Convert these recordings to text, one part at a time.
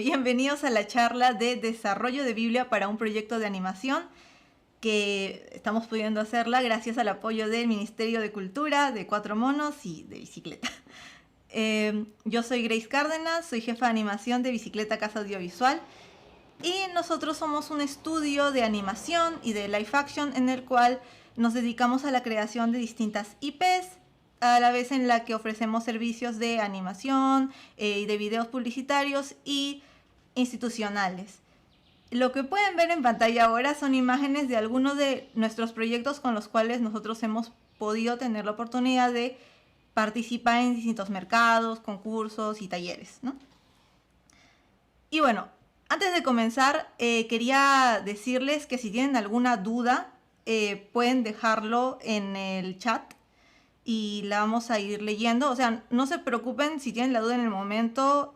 Bienvenidos a la charla de desarrollo de Biblia para un proyecto de animación que estamos pudiendo hacerla gracias al apoyo del Ministerio de Cultura, de Cuatro Monos y de Bicicleta. Yo soy Grace Cárdenas, soy jefa de animación de Bicicleta Casa Audiovisual y nosotros somos un estudio de animación y de live action en el cual nos dedicamos a la creación de distintas IPs, a la vez en la que ofrecemos servicios de animación y de videos publicitarios y institucionales. Lo que pueden ver en pantalla ahora son imágenes de algunos de nuestros proyectos con los cuales nosotros hemos podido tener la oportunidad de participar en distintos mercados, concursos y talleres, ¿no? Y bueno, antes de comenzar, quería decirles que si tienen alguna duda, pueden dejarlo en el chat y la vamos a ir leyendo. O sea, no se preocupen si tienen la duda en el momento,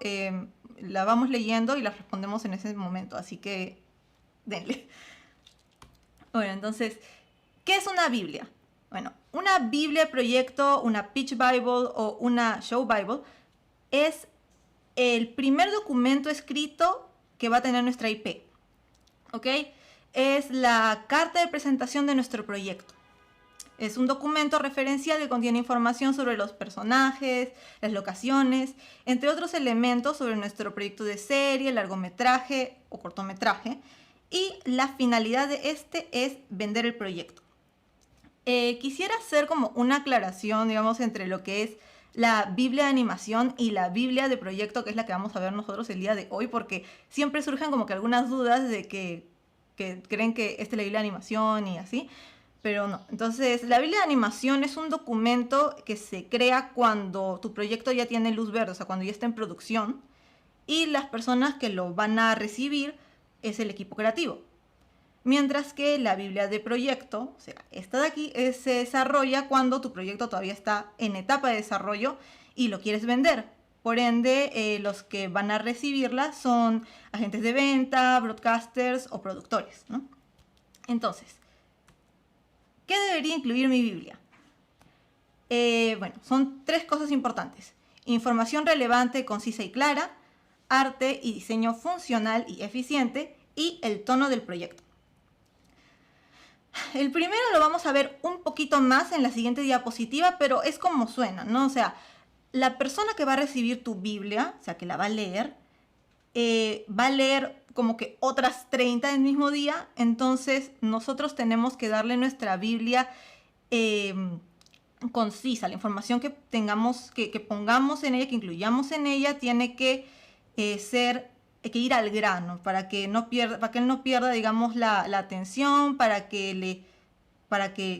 la vamos leyendo y la respondemos en ese momento, así que denle. Bueno, entonces, ¿qué es una Biblia? Bueno, una Biblia proyecto, una Pitch Bible o una Show Bible es el primer documento escrito que va a tener nuestra IP, ¿ok? Es la carta de presentación de nuestro proyecto. Es un documento referencial que contiene información sobre los personajes, las locaciones, entre otros elementos sobre nuestro proyecto de serie, largometraje o cortometraje. Y la finalidad de este es vender el proyecto. Quisiera hacer como una aclaración, digamos, entre lo que es la Biblia de animación y la Biblia de proyecto, que es la que vamos a ver nosotros el día de hoy, porque siempre surgen como que algunas dudas de que creen que esta es la Biblia de animación y así. Pero no. Entonces, la Biblia de animación es un documento que se crea cuando tu proyecto ya tiene luz verde, o sea, cuando ya está en producción, y las personas que lo van a recibir es el equipo creativo. Mientras que la Biblia de proyecto, o sea, esta de aquí, se desarrolla cuando tu proyecto todavía está en etapa de desarrollo y lo quieres vender. Por ende, los que van a recibirla son agentes de venta, broadcasters o productores, ¿no? Entonces, ¿qué debería incluir mi Biblia? Bueno, son 3 cosas importantes. Información relevante, concisa y clara, arte y diseño funcional y eficiente, y el tono del proyecto. El primero lo vamos a ver un poquito más en la siguiente diapositiva, pero es como suena, ¿no? O sea, la persona que va a recibir tu Biblia, o sea, que la va a leer como que otras 30 el mismo día. Entonces nosotros tenemos que darle nuestra Biblia concisa. La información que tengamos, que pongamos en ella, que incluyamos en ella, tiene que ir al grano, para que él no pierda, digamos, la atención, para que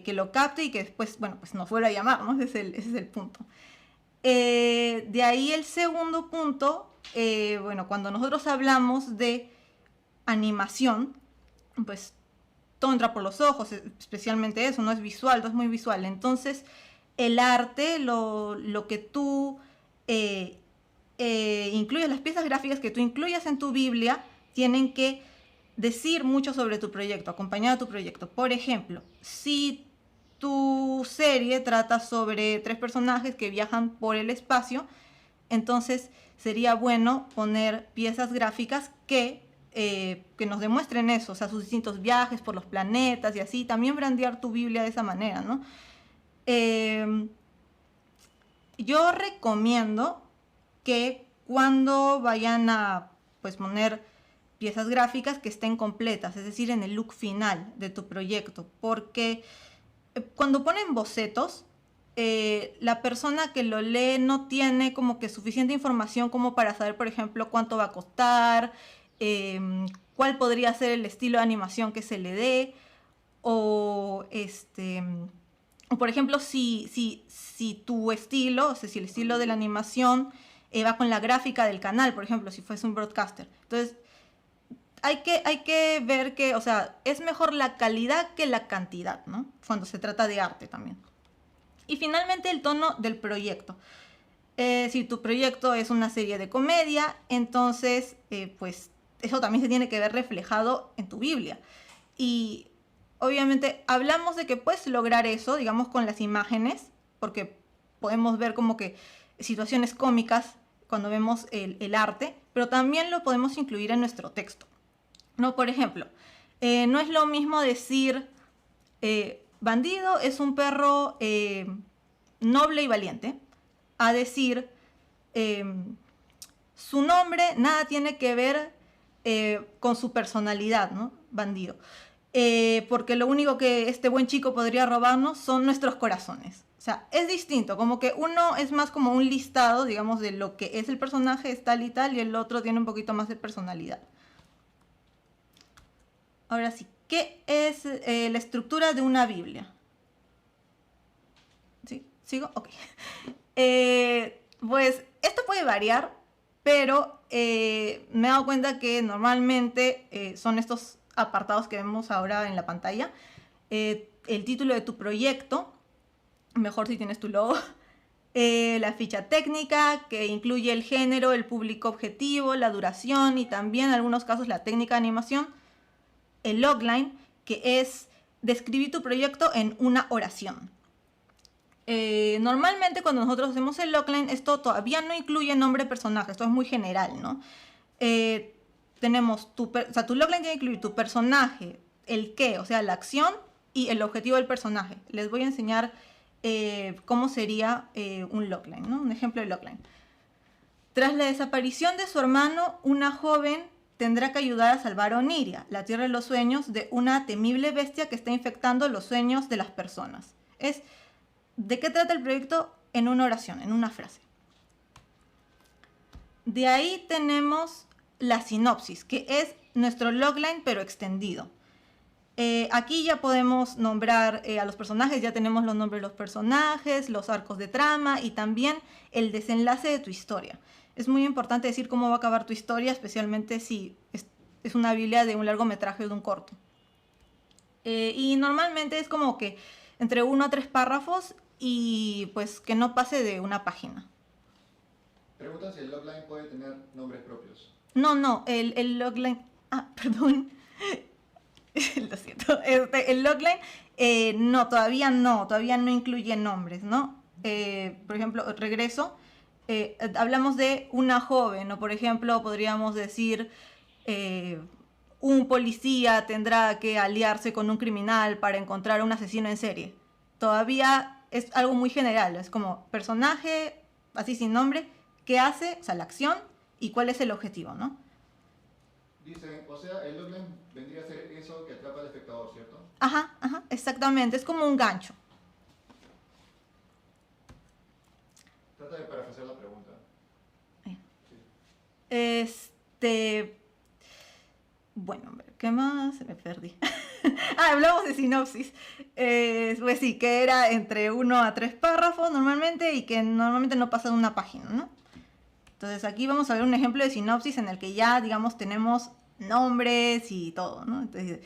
lo capte y que después, bueno, pues nos vuelva a llamar, ¿no? Ese es el punto. De ahí el segundo punto, bueno, cuando nosotros hablamos de animación, pues todo entra por los ojos, especialmente eso, no es visual, no es muy visual. Entonces, el arte, lo que tú incluyes, las piezas gráficas que tú incluyas en tu Biblia, tienen que decir mucho sobre tu proyecto, acompañar a tu proyecto. Por ejemplo, si tu serie trata sobre 3 personajes que viajan por el espacio, entonces sería bueno poner piezas gráficas que nos demuestren eso, o sea, sus distintos viajes por los planetas y así. También brandear tu Biblia de esa manera, ¿no? Yo recomiendo que cuando vayan a, pues, poner piezas gráficas, que estén completas, es decir, en el look final de tu proyecto, porque cuando ponen bocetos, la persona que lo lee no tiene como que suficiente información como para saber, por ejemplo, cuánto va a costar, cuál podría ser el estilo de animación que se le dé, o por ejemplo, si tu estilo, o sea, si el estilo de la animación va con la gráfica del canal, por ejemplo, si fuese un broadcaster. Entonces, hay que ver que, o sea, es mejor la calidad que la cantidad, ¿no? Cuando se trata de arte también. Y finalmente, el tono del proyecto. Si tu proyecto es una serie de comedia, entonces, pues, eso también se tiene que ver reflejado en tu Biblia. Y obviamente hablamos de que puedes lograr eso, digamos, con las imágenes, porque podemos ver como que situaciones cómicas cuando vemos el arte, pero también lo podemos incluir en nuestro texto, ¿no? Por ejemplo, no es lo mismo decir Bandido es un perro noble y valiente, a decir su nombre nada tiene que ver con su personalidad, ¿no? Bandido. Porque lo único que este buen chico podría robarnos son nuestros corazones. O sea, es distinto, como que uno es más como un listado, digamos, de lo que es el personaje, es tal, y el otro tiene un poquito más de personalidad. Ahora sí, ¿qué es la estructura de una Biblia? ¿Sí? ¿Sigo? Ok. Pues esto puede variar, pero me he dado cuenta que normalmente son estos apartados que vemos ahora en la pantalla. El título de tu proyecto, mejor si tienes tu logo. La ficha técnica, que incluye el género, el público objetivo, la duración y también en algunos casos la técnica de animación. El logline, que es describir tu proyecto en una oración. Normalmente cuando nosotros hacemos el logline, esto todavía no incluye nombre de personaje, esto es muy general, ¿no? Tenemos tu logline tiene que incluir tu personaje, el qué, o sea, la acción y el objetivo del personaje. Les voy a enseñar cómo sería un logline, ¿no? Un ejemplo de logline. Tras la desaparición de su hermano, una joven tendrá que ayudar a salvar a Oniria, la tierra de los sueños, de una temible bestia que está infectando los sueños de las personas. ¿De qué trata el proyecto? En una oración, en una frase. De ahí tenemos la sinopsis, que es nuestro logline pero extendido. Aquí ya podemos nombrar a los personajes, ya tenemos los nombres de los personajes, los arcos de trama y también el desenlace de tu historia. Es muy importante decir cómo va a acabar tu historia, especialmente si es una Biblia de un largometraje o de un corto. Y normalmente es como que entre 1 a 3 párrafos y pues que no pase de una página. Pregunta si el logline puede tener nombres propios. No, el logline... Ah, perdón. Lo siento. El logline no, todavía no incluye nombres, ¿no? Por ejemplo, regreso. Hablamos de una joven, o por ejemplo, podríamos decir un policía tendrá que aliarse con un criminal para encontrar a un asesino en serie. Todavía es algo muy general, es como personaje, así sin nombre, qué hace, o sea, la acción y cuál es el objetivo, ¿no? Dice, o sea, el logline vendría a ser eso que atrapa al espectador, ¿cierto? Ajá, exactamente, es como un gancho. Trata de parafrasear la pregunta. Sí. Bueno, ¿qué más? Se me perdí. Hablamos de sinopsis. Pues sí, que era entre 1 a 3 párrafos normalmente y que normalmente no pasa de una página, ¿no? Entonces aquí vamos a ver un ejemplo de sinopsis en el que ya, digamos, tenemos nombres y todo, ¿no? Entonces,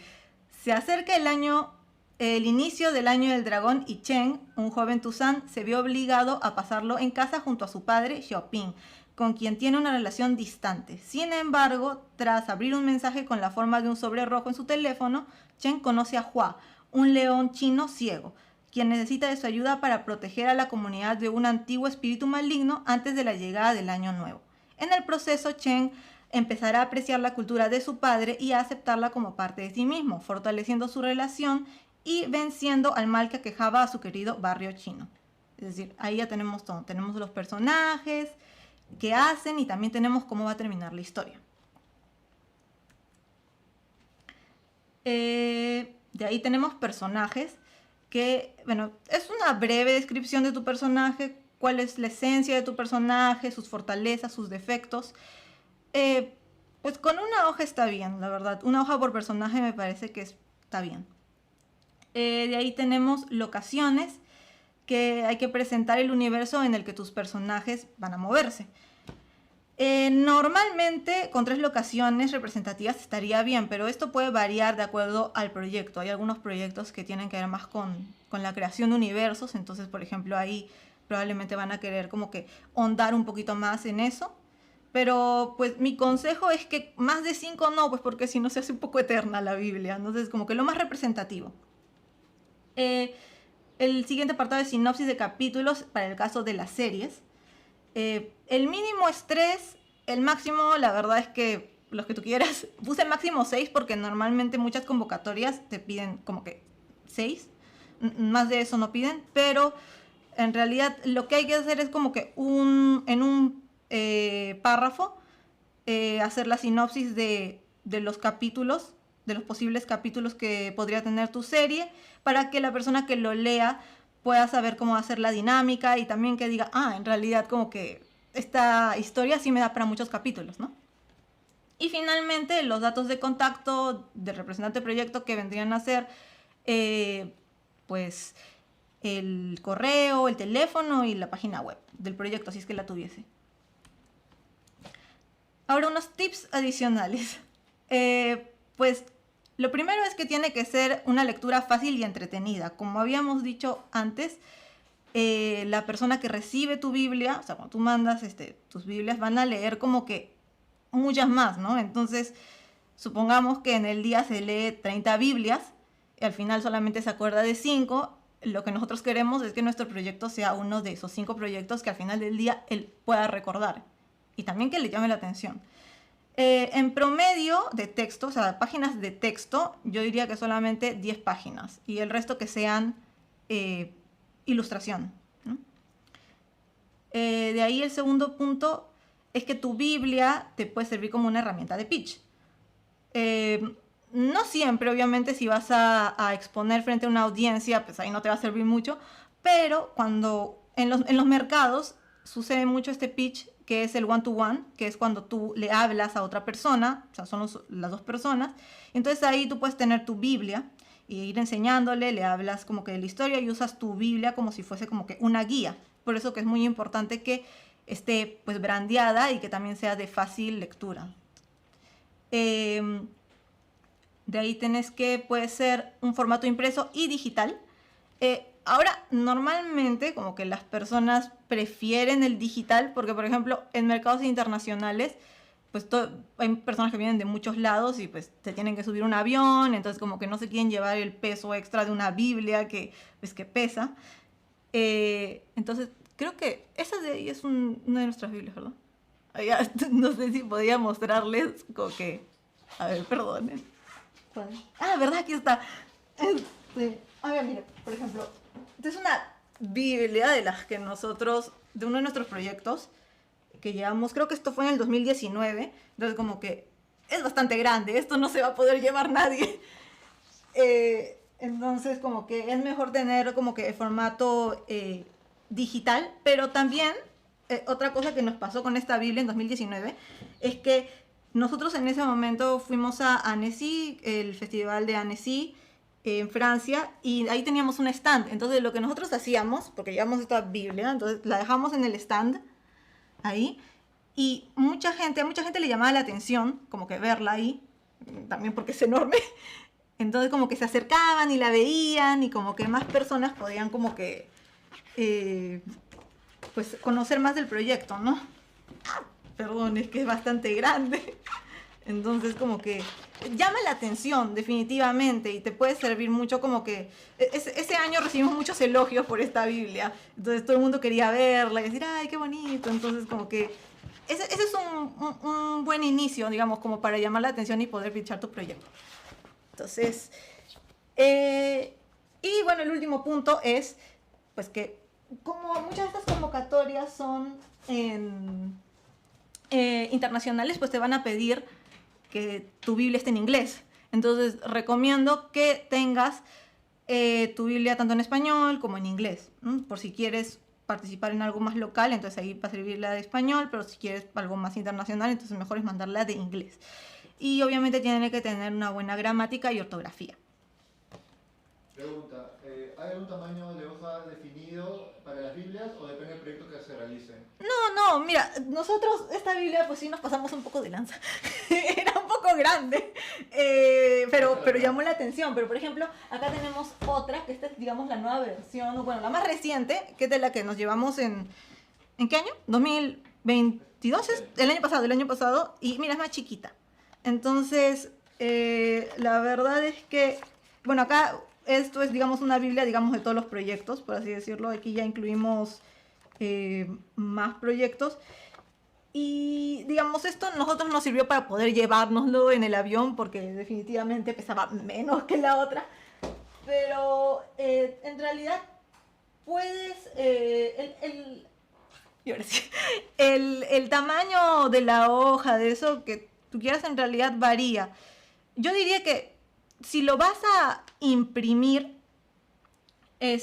se acerca el inicio del año del dragón y Chen, un joven Tuzán, se vio obligado a pasarlo en casa junto a su padre, Xiaoping, con quien tiene una relación distante. Sin embargo, tras abrir un mensaje con la forma de un sobre rojo en su teléfono, Chen conoce a Hua, un león chino ciego, quien necesita de su ayuda para proteger a la comunidad de un antiguo espíritu maligno antes de la llegada del año nuevo. En el proceso, Chen empezará a apreciar la cultura de su padre y a aceptarla como parte de sí mismo, fortaleciendo su relación y venciendo al mal que aquejaba a su querido barrio chino. Es decir, ahí ya tenemos todo. Tenemos los personajes, qué hacen y también tenemos cómo va a terminar la historia. De ahí tenemos personajes que, bueno, es una breve descripción de tu personaje, cuál es la esencia de tu personaje, sus fortalezas, sus defectos. Pues con una hoja está bien, la verdad. Una hoja por personaje me parece que está bien. De ahí tenemos locaciones, que hay que presentar el universo en el que tus personajes van a moverse. Normalmente con 3 locaciones representativas estaría bien, pero esto puede variar de acuerdo al proyecto. Hay algunos proyectos que tienen que ver más con la creación de universos, entonces por ejemplo ahí probablemente van a querer como que ahondar un poquito más en eso. Pero pues mi consejo es que más de 5 no, pues porque si no se hace un poco eterna la Biblia. Entonces como que lo más representativo. El siguiente apartado es sinopsis de capítulos para el caso de las series. El mínimo es 3, el máximo, la verdad es que los que tú quieras, puse máximo 6 porque normalmente muchas convocatorias te piden como que 6, más de eso no piden, pero en realidad lo que hay que hacer es como que en un párrafo hacer la sinopsis de los capítulos, de los posibles capítulos que podría tener tu serie, para que la persona que lo lea pueda saber cómo hacer la dinámica y también que diga, en realidad como que esta historia sí me da para muchos capítulos, ¿no? Y finalmente los datos de contacto del representante de proyecto que vendrían a ser pues el correo, el teléfono y la página web del proyecto, si es que la tuviese. Ahora unos tips adicionales. Pues lo primero es que tiene que ser una lectura fácil y entretenida. Como habíamos dicho antes, la persona que recibe tu Biblia, o sea, cuando tú mandas tus Biblias, van a leer como que muchas más, ¿no? Entonces, supongamos que en el día se lee 30 Biblias y al final solamente se acuerda de 5. Lo que nosotros queremos es que nuestro proyecto sea uno de esos 5 proyectos que al final del día él pueda recordar y también que le llame la atención. En promedio de texto, o sea, páginas de texto, yo diría que solamente 10 páginas y el resto que sean ilustración, ¿no? De ahí el segundo punto es que tu Biblia te puede servir como una herramienta de pitch. No siempre, obviamente, si vas a exponer frente a una audiencia, pues ahí no te va a servir mucho, pero cuando en los mercados sucede mucho este pitch, que es el one-to-one, que es cuando tú le hablas a otra persona, o sea, son las dos personas, entonces ahí tú puedes tener tu Biblia e ir enseñándole, le hablas como que de la historia y usas tu Biblia como si fuese como que una guía. Por eso que es muy importante que esté pues brandeada y que también sea de fácil lectura. De ahí tenés que puede ser un formato impreso y digital. Ahora, normalmente como que las personas prefieren el digital porque, por ejemplo, en mercados internacionales, pues hay personas que vienen de muchos lados y pues se tienen que subir un avión, entonces como que no se quieren llevar el peso extra de una Biblia que pesa. Entonces, creo que esa de ahí es una de nuestras Biblias, ¿verdad? No sé si podía mostrarles como que... A ver, perdonen. ¿Cuál? ¿Verdad? Aquí está. Mira, por ejemplo, esta es una Biblia de las que nosotros, de uno de nuestros proyectos, que llevamos, creo que esto fue en el 2019, entonces como que es bastante grande, esto no se va a poder llevar nadie. Entonces como que es mejor tener como que el formato digital, pero también otra cosa que nos pasó con esta Biblia en 2019 es que nosotros en ese momento fuimos a Annecy, el festival de Annecy en Francia, y ahí teníamos un stand. Entonces lo que nosotros hacíamos, porque llevamos esta Biblia, entonces la dejamos en el stand ahí, y a mucha gente le llamaba la atención como que verla ahí, también porque es enorme. Entonces como que se acercaban y la veían y como que más personas podían como que pues conocer más del proyecto, ¿no? Perdón, es que es bastante grande. Entonces como que llama la atención definitivamente y te puede servir mucho como que... Ese año recibimos muchos elogios por esta Biblia. Entonces todo el mundo quería verla y decir, ¡ay, qué bonito! Entonces como que ese es un buen inicio, digamos, como para llamar la atención y poder fichar tu proyecto. Entonces, y bueno, el último punto es, pues que como muchas de estas convocatorias son internacionales, pues te van a pedir que tu Biblia esté en inglés. Entonces, recomiendo que tengas tu Biblia tanto en español como en inglés, ¿no? Por si quieres participar en algo más local, entonces ahí va a servir la de español, pero si quieres algo más internacional, entonces mejor es mandarla de inglés. Y obviamente tiene que tener una buena gramática y ortografía. Pregunta, ¿hay algún tamaño de hoja definido para las Biblias o depende del proyecto que se realice? No, mira, nosotros esta Biblia pues sí nos pasamos un poco de lanza. Era un poco grande, pero llamó la atención. Pero por ejemplo, acá tenemos otra, que esta es digamos la nueva versión, bueno, la más reciente, que es de la que nos llevamos ¿en qué año? 2022, el año pasado, y mira, es más chiquita. Entonces, la verdad es que, bueno, acá esto es, digamos, una Biblia, digamos, de todos los proyectos, por así decirlo. Aquí ya incluimos más proyectos. Y digamos, esto a nosotros nos sirvió para poder llevárnoslo en el avión porque definitivamente pesaba menos que la otra. Pero en realidad puedes... y ahora sí, el tamaño de la hoja, de eso que tú quieras, en realidad varía. Yo diría que si lo vas a imprimir, o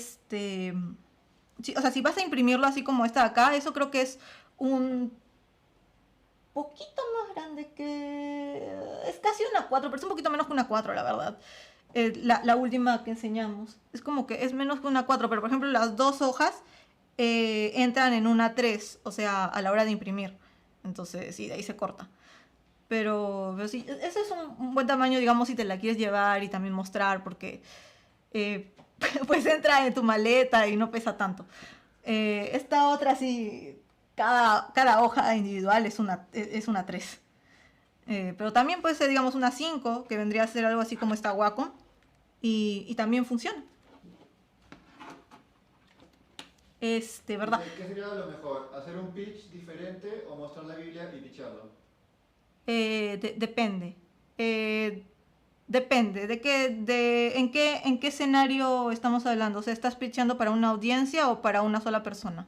sea, si vas a imprimirlo así como está acá, eso creo que es un poquito más grande que... Es casi una 4, pero es un poquito menos que una 4, la verdad. La última que enseñamos. Es como que es menos que una 4, pero por ejemplo las dos hojas entran en una 3, o sea, a la hora de imprimir. Entonces, sí, de ahí se corta. Pero sí, ese es un buen tamaño, digamos, si te la quieres llevar y también mostrar, porque eh, pues entra en tu maleta y no pesa tanto. Esta otra sí, cada hoja individual es una 3. Pero también puede ser, digamos, una 5, que vendría a ser algo así como esta Wacom, y también funciona. ¿Verdad? ¿Qué sería lo mejor? ¿Hacer un pitch diferente o mostrar la Biblia y pitcharlo? Depende. Eh, Depende en qué escenario estamos hablando. O sea, ¿estás pitchando para una audiencia o para una sola persona?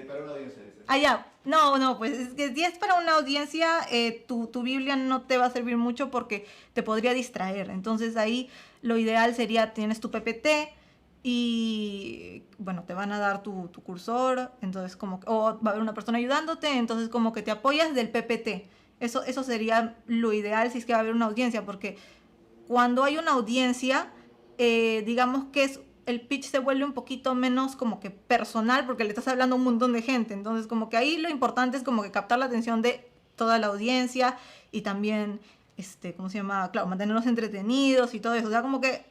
Para una audiencia, dice. Ah, ya. No, no, pues es que si es para una audiencia, tu Biblia no te va a servir mucho porque te podría distraer. Entonces ahí lo ideal sería, tienes tu PPT y, bueno, te van a dar tu cursor, entonces como, o va a haber una persona ayudándote, entonces como que te apoyas del PPT. Eso sería lo ideal si es que va a haber una audiencia, porque cuando hay una audiencia, digamos que el pitch se vuelve un poquito menos como que personal porque le estás hablando a un montón de gente. Entonces como que ahí lo importante es como que captar la atención de toda la audiencia y también, ¿cómo se llama? Claro, mantenerlos entretenidos y todo eso. O sea, como que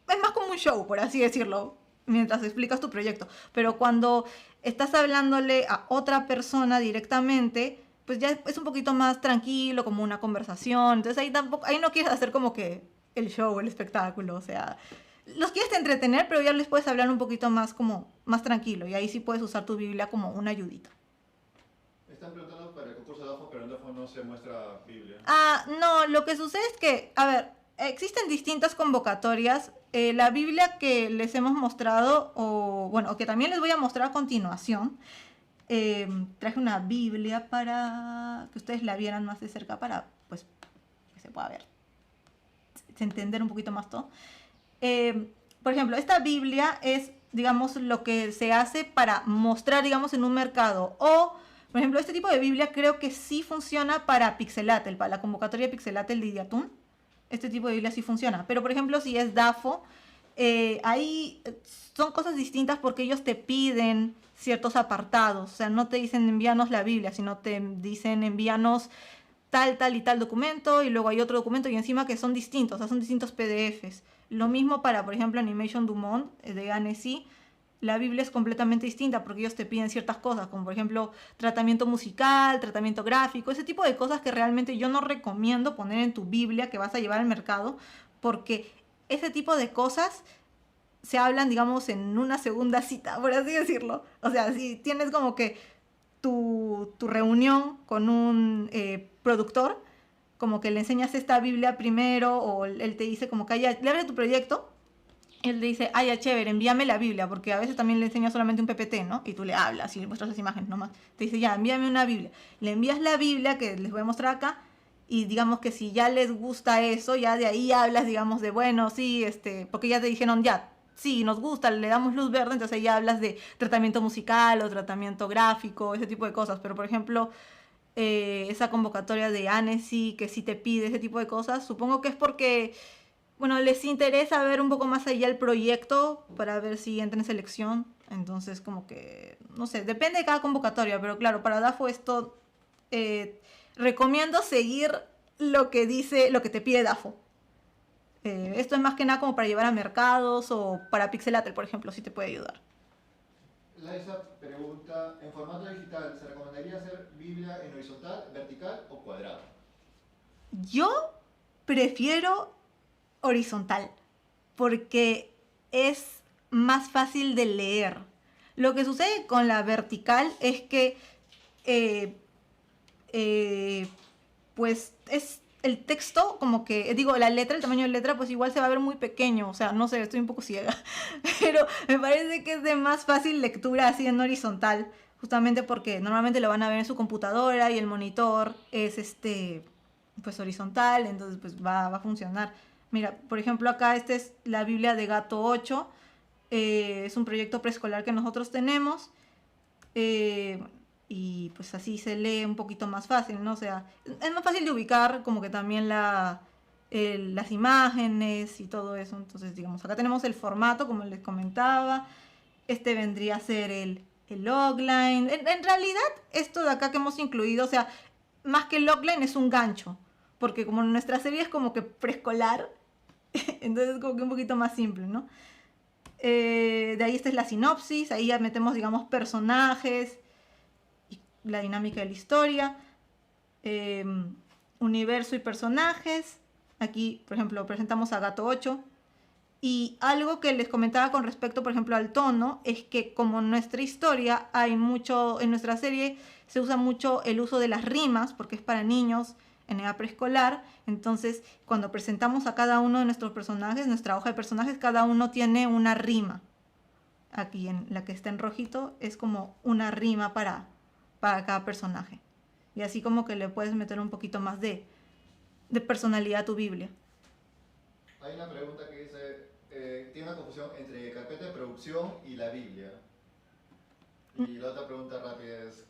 es más como un show, por así decirlo, mientras explicas tu proyecto. Pero cuando estás hablándole a otra persona directamente, pues ya es un poquito más tranquilo, como una conversación. Entonces ahí no quieres hacer como que el show, el espectáculo, o sea, los quieres entretener, pero ya les puedes hablar un poquito más como más tranquilo y ahí sí puedes usar tu Biblia como una ayudita. Están preguntando para el concurso de DAFO, pero en DAFO no se muestra Biblia. Ah, no, lo que sucede es que, a ver, existen distintas convocatorias. La Biblia que les hemos mostrado, o bueno, que también les voy a mostrar a continuación, traje una Biblia para que ustedes la vieran más de cerca para, pues, que se pueda ver, entender un poquito más todo. Por ejemplo, esta Biblia es, digamos, lo que se hace para mostrar, digamos, en un mercado. O, por ejemplo, este tipo de Biblia creo que sí funciona para Pixelatel, para la convocatoria Pixelatel de Idiatún. Este tipo de Biblia sí funciona. Pero, por ejemplo, si es DAFO, ahí son cosas distintas porque ellos te piden ciertos apartados. O sea, no te dicen envíanos la Biblia, sino te dicen envíanos tal, tal y tal documento, y luego hay otro documento y encima que son distintos, o sea, son distintos PDFs. Lo mismo para, por ejemplo, Animation du Monde de Annecy. La Biblia es completamente distinta porque ellos te piden ciertas cosas, como por ejemplo tratamiento musical, tratamiento gráfico, ese tipo de cosas que realmente yo no recomiendo poner en tu Biblia que vas a llevar al mercado, porque ese tipo de cosas se hablan, digamos, en una segunda cita, por así decirlo. O sea, si tienes como que tu reunión con un productor, como que le enseñas esta Biblia primero, o él te dice como que le abre tu proyecto, él le dice, ay, ya chévere, envíame la Biblia, porque a veces también le enseñas solamente un PPT, ¿no? Y tú le hablas y le muestras las imágenes nomás. Te dice, ya, envíame una Biblia. Le envías la Biblia que les voy a mostrar acá, y digamos que si ya les gusta eso, ya de ahí hablas, digamos, de bueno, sí, porque ya te dijeron, ya, sí, nos gusta, le damos luz verde, entonces ya hablas de tratamiento musical o tratamiento gráfico, ese tipo de cosas. Pero, por ejemplo, esa convocatoria de Annecy que sí te pide ese tipo de cosas, supongo que es porque, bueno, les interesa ver un poco más allá el proyecto para ver si entra en selección. Entonces, como que, no sé, depende de cada convocatoria, pero claro, para DAFO esto recomiendo seguir lo que dice, lo que te pide DAFO. Esto es más que nada como para llevar a mercados o para Pixelatel, por ejemplo, si te puede ayudar. Laisa pregunta, en formato digital, ¿se recomendaría hacer Biblia en horizontal, vertical o cuadrado? Yo prefiero horizontal porque es más fácil de leer. Lo que sucede con la vertical es que pues es el texto como que, digo, la letra, el tamaño de letra, pues igual se va a ver muy pequeño, o sea, no sé, estoy un poco ciega, pero me parece que es de más fácil lectura así en horizontal, justamente porque normalmente lo van a ver en su computadora y el monitor es pues horizontal, entonces pues va a funcionar. Mira, por ejemplo, acá esta es la Biblia de Gato 8, es un proyecto preescolar que nosotros tenemos, eh, y pues así se lee un poquito más fácil, ¿no? O sea, es más fácil de ubicar como que también las imágenes y todo eso. Entonces, digamos, acá tenemos el formato, como les comentaba. Este vendría a ser el logline. En realidad, esto de acá que hemos incluido, o sea, más que el logline es un gancho. Porque como nuestra serie es como que preescolar, entonces es como que un poquito más simple, ¿no? De ahí esta es la sinopsis, ahí ya metemos, digamos, personajes, la dinámica de la historia, universo y personajes. Aquí, por ejemplo, presentamos a Gato 8. Y algo que les comentaba con respecto, por ejemplo, al tono, es que como en nuestra historia hay mucho, en nuestra serie se usa mucho el uso de las rimas, porque es para niños en edad preescolar. Entonces, cuando presentamos a cada uno de nuestros personajes, nuestra hoja de personajes, cada uno tiene una rima. Aquí en la que está en rojito es como una rima para cada personaje. Y así como que le puedes meter un poquito más de personalidad a tu Biblia. Hay una pregunta que dice, tiene una confusión entre carpeta de producción y la Biblia. Y la otra pregunta rápida es,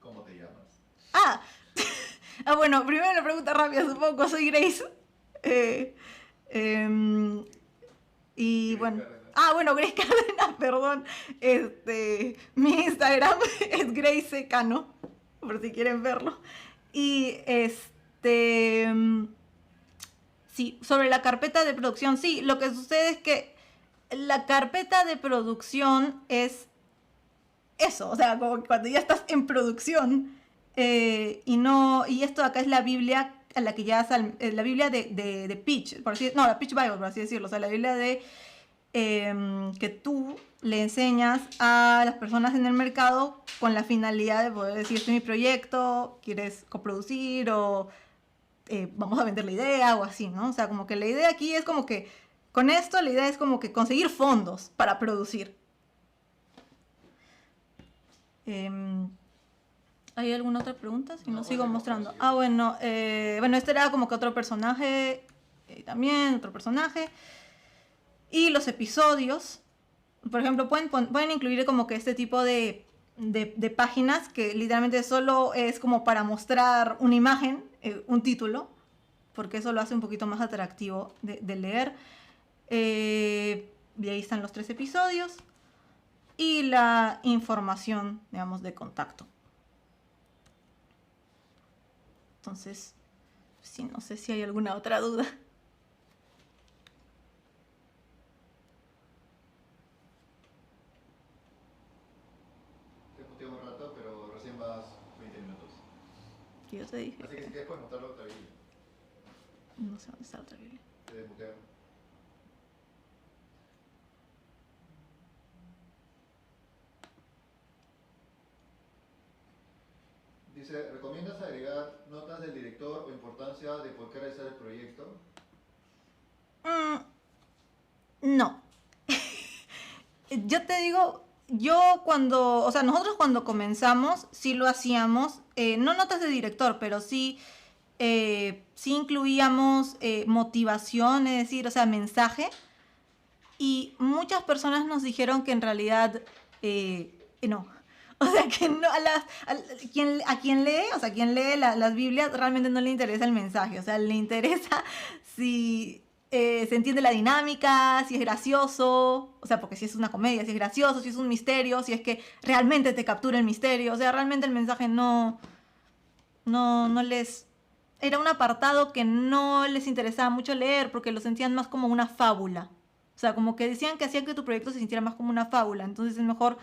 ¿cómo te llamas? Ah, bueno, primero la pregunta rápida, supongo, soy Grace. Y Grace bueno. Cárdenas. Bueno, Grace Cárdenas, perdón. Mi Instagram es Grace Cano, por si quieren verlo. Y sí, sobre la carpeta de producción, sí, lo que sucede es que la carpeta de producción es eso, o sea, como que cuando ya estás en producción, y esto de acá es la Biblia a la que ya la Biblia de Pitch, no, la Pitch Bible, por así decirlo, o sea, la Biblia que tú le enseñas a las personas en el mercado con la finalidad de poder decir, este es mi proyecto, quieres coproducir o vamos a vender la idea o así, ¿no? O sea, como que la idea aquí es como que, con esto la idea es como que conseguir fondos para producir. ¿Hay alguna otra pregunta? Si no, sigo mostrando. Bueno, este era como que otro personaje, también otro personaje. Y los episodios, por ejemplo, pueden incluir como que este tipo de páginas que literalmente solo es como para mostrar una imagen, un título, porque eso lo hace un poquito más atractivo de leer. Y ahí están los 3 episodios. Y la información, digamos, de contacto. Entonces, sí, no sé si hay alguna otra duda. Te puteo un rato, pero recién vas 20 minutos. Que yo te dije. Así que si quieres puedes montarlo otra vez. No sé dónde está la otra Biblia. Te desmuteo. Dice, ¿recomiendas agregar notas del director o importancia de por qué realizar el proyecto? No. Yo te digo, nosotros cuando comenzamos, sí lo hacíamos, no notas de director, pero sí incluíamos motivación, es decir, o sea, mensaje. Y muchas personas nos dijeron que en realidad no. O sea, que no, quien lee, o sea, quien lee las Biblias realmente no le interesa el mensaje. O sea, le interesa si se entiende la dinámica, si es gracioso. O sea, porque si es una comedia, si es gracioso, si es un misterio, si es que realmente te captura el misterio. O sea, realmente el mensaje no les... Era un apartado que no les interesaba mucho leer porque lo sentían más como una fábula. O sea, como que decían que hacían que tu proyecto se sintiera más como una fábula. Entonces es mejor,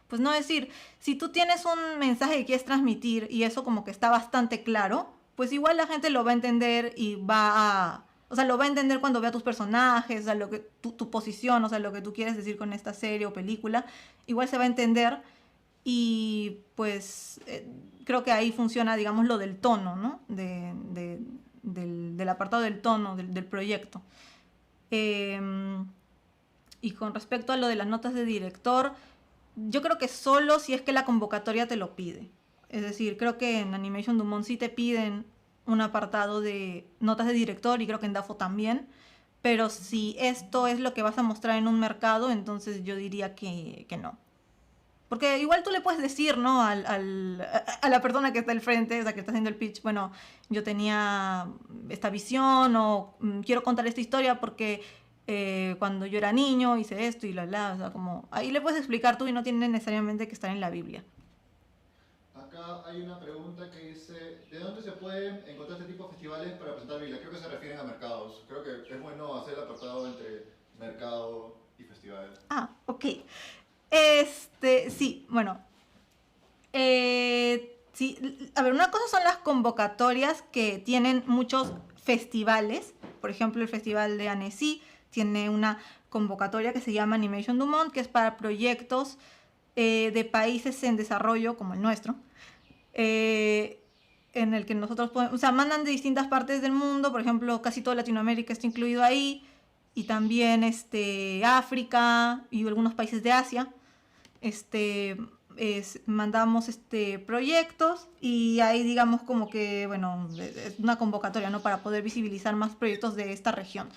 pues no decir, si tú tienes un mensaje que quieres transmitir y eso como que está bastante claro, pues igual la gente lo va a entender y va O sea, lo va a entender cuando vea tus personajes, o sea, tu posición, o sea, lo que tú quieres decir con esta serie o película. Igual se va a entender y pues creo que ahí funciona, digamos, lo del tono, ¿no? Del apartado del tono del proyecto. Y con respecto a lo de las notas de director, yo creo que solo si es que la convocatoria te lo pide. Es decir, creo que en Animation Dumont sí te piden un apartado de notas de director y creo que en DAFO también. Pero si esto es lo que vas a mostrar en un mercado, entonces yo diría que no. Porque igual tú le puedes decir, ¿no? A la persona que está al frente, o sea, que está haciendo el pitch, bueno, yo tenía esta visión o quiero contar esta historia porque cuando yo era niño hice esto y o sea, como ahí le puedes explicar tú y no tiene necesariamente que estar en la Biblia. Acá hay una pregunta que dice, ¿de dónde se pueden encontrar este tipo de festivales para presentar Biblia? Creo que se refieren a mercados. Creo que es bueno hacer el apartado entre mercado y festival. Ah, ok. Sí, bueno. Sí, a ver, una cosa son las convocatorias que tienen muchos festivales. Por ejemplo, el Festival de Annecy tiene una convocatoria que se llama Animation Dumont, que es para proyectos de países en desarrollo como el nuestro. En el que nosotros podemos, o sea, mandan de distintas partes del mundo, por ejemplo, casi toda Latinoamérica está incluido ahí, y también África y algunos países de Asia. Mandamos proyectos y ahí digamos como que, bueno, es una convocatoria, ¿no? Para poder visibilizar más proyectos de esta región.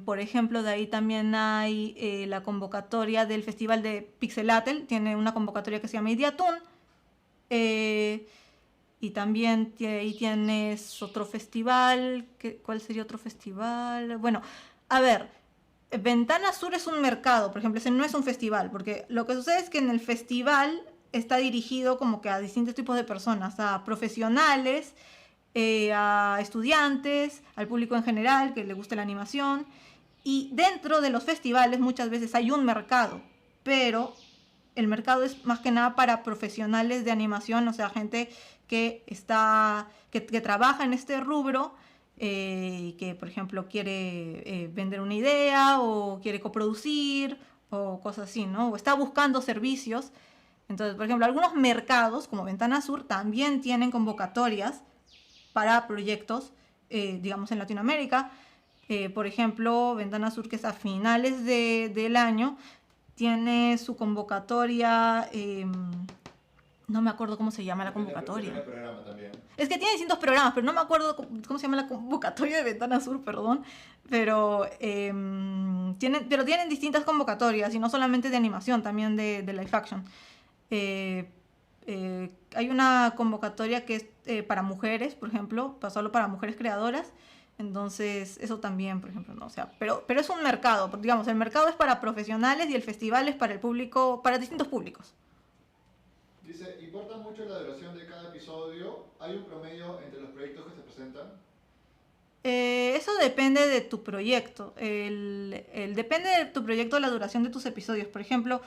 Por ejemplo, de ahí también hay la convocatoria del Festival de Pixelatl, tiene una convocatoria que se llama Ideatoon. Y también ahí tienes otro festival. ¿Cuál sería otro festival? Bueno, a ver, Ventana Sur es un mercado, por ejemplo, ese no es un festival, porque lo que sucede es que en el festival está dirigido como que a distintos tipos de personas, a profesionales, a estudiantes, al público en general que le guste la animación. Y dentro de los festivales muchas veces hay un mercado, pero el mercado es más que nada para profesionales de animación, o sea, gente que trabaja en este rubro y que, por ejemplo, quiere vender una idea o quiere coproducir o cosas así, ¿no? O está buscando servicios. Entonces, por ejemplo, algunos mercados, como Ventana Sur, también tienen convocatorias para proyectos, digamos, en Latinoamérica. Por ejemplo, Ventana Sur, que es a finales del año, tiene su convocatoria, no me acuerdo cómo se llama la convocatoria. Depende del programa también. Es que tiene distintos programas, pero no me acuerdo cómo se llama la convocatoria de Ventana Sur, perdón. Pero tienen distintas convocatorias, y no solamente de animación, también de live action. Hay una convocatoria que es para mujeres, por ejemplo, solo para mujeres creadoras. Entonces, eso también, por ejemplo, no, o sea, pero es un mercado, digamos, el mercado es para profesionales y el festival es para el público, para distintos públicos. Dice, ¿importa mucho la duración de cada episodio? ¿Hay un promedio entre los proyectos que se presentan? Eso depende de tu proyecto. Depende de tu proyecto la duración de tus episodios. Por ejemplo,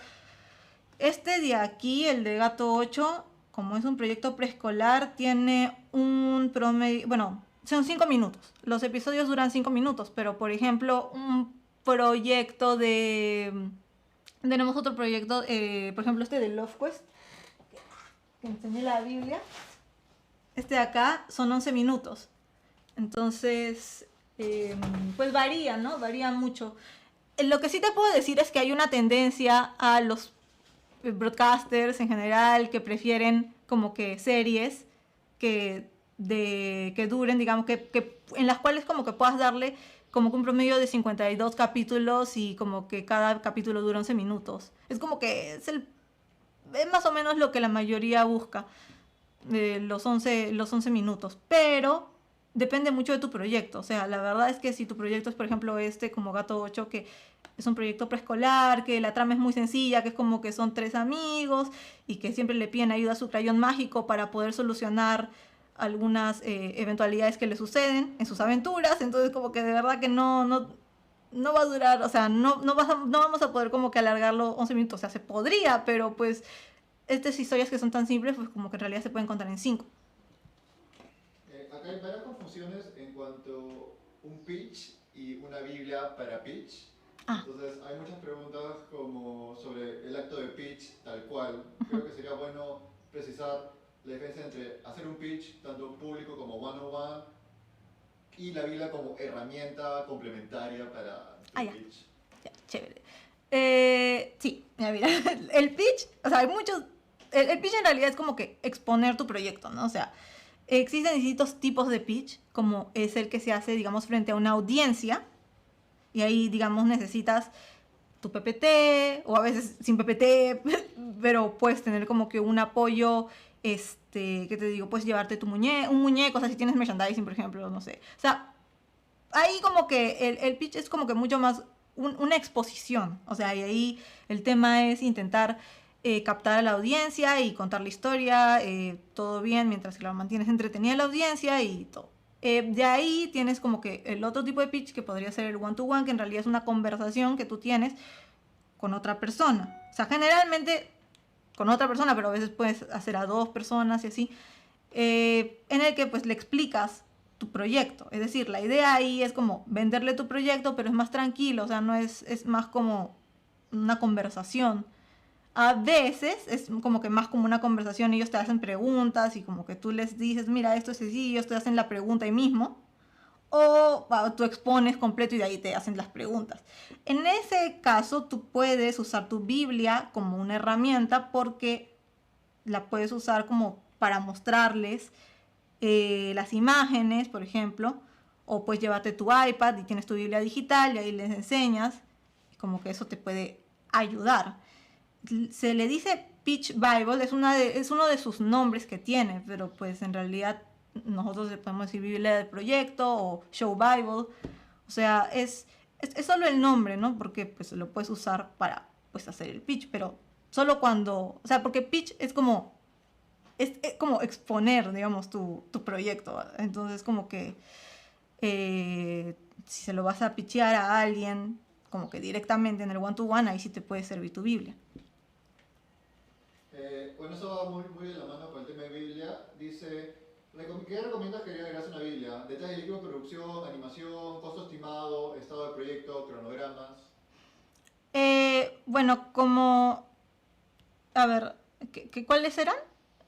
este de aquí, el de Gato 8, como es un proyecto preescolar, tiene un promedio, bueno, son 5 minutos. Los episodios duran 5 minutos, pero por ejemplo, un proyecto tenemos otro proyecto, por ejemplo, este de Love Quest, que enseñé la Biblia. Este de acá son 11 minutos. Entonces, pues varía, ¿no? Varía mucho. Lo que sí te puedo decir es que hay una tendencia a los broadcasters en general que prefieren como que series que duren, digamos, en las cuales como que puedas darle como que un promedio de 52 capítulos y como que cada capítulo dura 11 minutos. Es como que es más o menos lo que la mayoría busca, los 11 minutos. Pero depende mucho de tu proyecto. O sea, la verdad es que si tu proyecto es, por ejemplo, como Gato 8, que es un proyecto preescolar, que la trama es muy sencilla, que es como que son 3 amigos y que siempre le piden ayuda a su crayón mágico para poder solucionar algunas eventualidades que le suceden en sus aventuras. Entonces, como que de verdad que no va a durar, o sea, no vamos a poder como que alargarlo 11 minutos. O sea, se podría, pero pues estas historias que son tan simples, pues como que en realidad se pueden contar en 5. Acá hay varias confusiones en cuanto un pitch y una Biblia para pitch. Ah. Entonces hay muchas preguntas como sobre el acto de pitch tal cual. Creo que sería bueno precisar la diferencia entre hacer un pitch, tanto público como one-on-one, y la Biblia como herramienta complementaria para tu Ya. pitch. Ya, chévere. Sí, mira, el pitch, o sea, hay muchos... El pitch en realidad es como que exponer tu proyecto, ¿no? O sea, existen distintos tipos de pitch, como es el que se hace, digamos, frente a una audiencia, y ahí, digamos, necesitas tu PPT, o a veces sin PPT, pero puedes tener como que un apoyo, ¿qué te digo? Puedes llevarte un muñeco, o sea, si tienes merchandising, por ejemplo, no sé. O sea, ahí como que el pitch es como que mucho más una exposición. O sea, y ahí el tema es intentar captar a la audiencia y contar la historia, todo bien, mientras que la mantienes entretenida a la audiencia y todo. De ahí tienes como que el otro tipo de pitch que podría ser el one-to-one, que en realidad es una conversación que tú tienes con otra persona. O sea, generalmente con otra persona, pero a veces puedes hacer a dos personas y así, en el que pues le explicas tu proyecto. Es decir, la idea ahí es como venderle tu proyecto, pero es más tranquilo, o sea, no es más como una conversación. A veces es como que más como una conversación, ellos te hacen preguntas y como que tú les dices, mira, esto es sencillo, ellos te hacen la pregunta ahí mismo. O tú expones completo y de ahí te hacen las preguntas. En ese caso, tú puedes usar tu Biblia como una herramienta porque la puedes usar como para mostrarles las imágenes, por ejemplo, o puedes llevarte tu iPad y tienes tu Biblia digital y ahí les enseñas, y como que eso te puede ayudar. Se le dice Pitch Bible, es uno de sus nombres que tiene, pero pues en realidad nosotros le podemos decir Biblia del proyecto o Show Bible, o sea, es solo el nombre, ¿no? Porque pues lo puedes usar para pues hacer el pitch, pero solo cuando, o sea, porque pitch es como como exponer, digamos, tu proyecto. Entonces, como que si se lo vas a pitchear a alguien, como que directamente en el one-to-one, ahí sí te puede servir tu Biblia. Bueno, eso va muy de la mano con el tema de Biblia. Dice, ¿qué recomiendas que agregas una Biblia? Detalles del equipo de producción, animación, costo estimado, estado del proyecto, cronogramas. Bueno, como... A ver, ¿cuáles eran?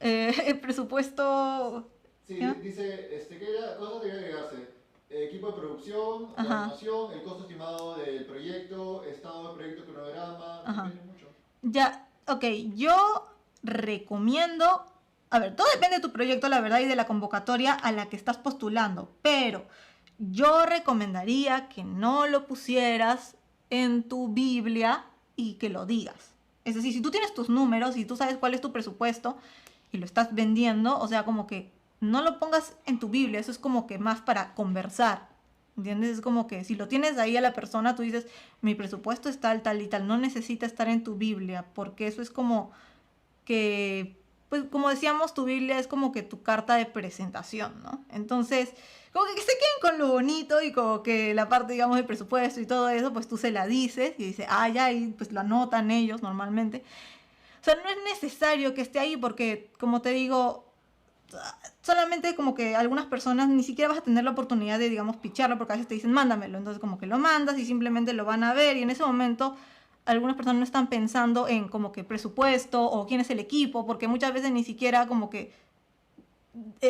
El presupuesto... Sí, ¿ya? dice, ¿qué cosas debería agregarse? Equipo de producción, de Ajá, animación, el costo estimado del proyecto, estado del proyecto, cronograma, ajá. depende mucho. Ya, ok, yo recomiendo, a ver, todo depende de tu proyecto, la verdad, y de la convocatoria a la que estás postulando, pero yo recomendaría que no lo pusieras en tu Biblia y que lo digas. Es decir, si tú tienes tus números y tú sabes cuál es tu presupuesto y lo estás vendiendo, o sea, como que no lo pongas en tu Biblia, eso es como que más para conversar. ¿Entiendes? Es como que si lo tienes ahí a la persona, tú dices, mi presupuesto es tal, tal y tal, no necesita estar en tu Biblia, porque eso es como que, pues como decíamos, tu Biblia es como que tu carta de presentación, ¿no? Entonces, como que se queden con lo bonito y como que la parte, digamos, del presupuesto y todo eso, pues tú se la dices y dices, ah, ya, y pues lo anotan ellos normalmente. O sea, no es necesario que esté ahí porque, como te digo, solamente como que algunas personas ni siquiera vas a tener la oportunidad de, digamos, picharlo porque a veces te dicen, mándamelo. Entonces como que lo mandas y simplemente lo van a ver y en ese momento algunas personas no están pensando en como que presupuesto o quién es el equipo, porque muchas veces ni siquiera como que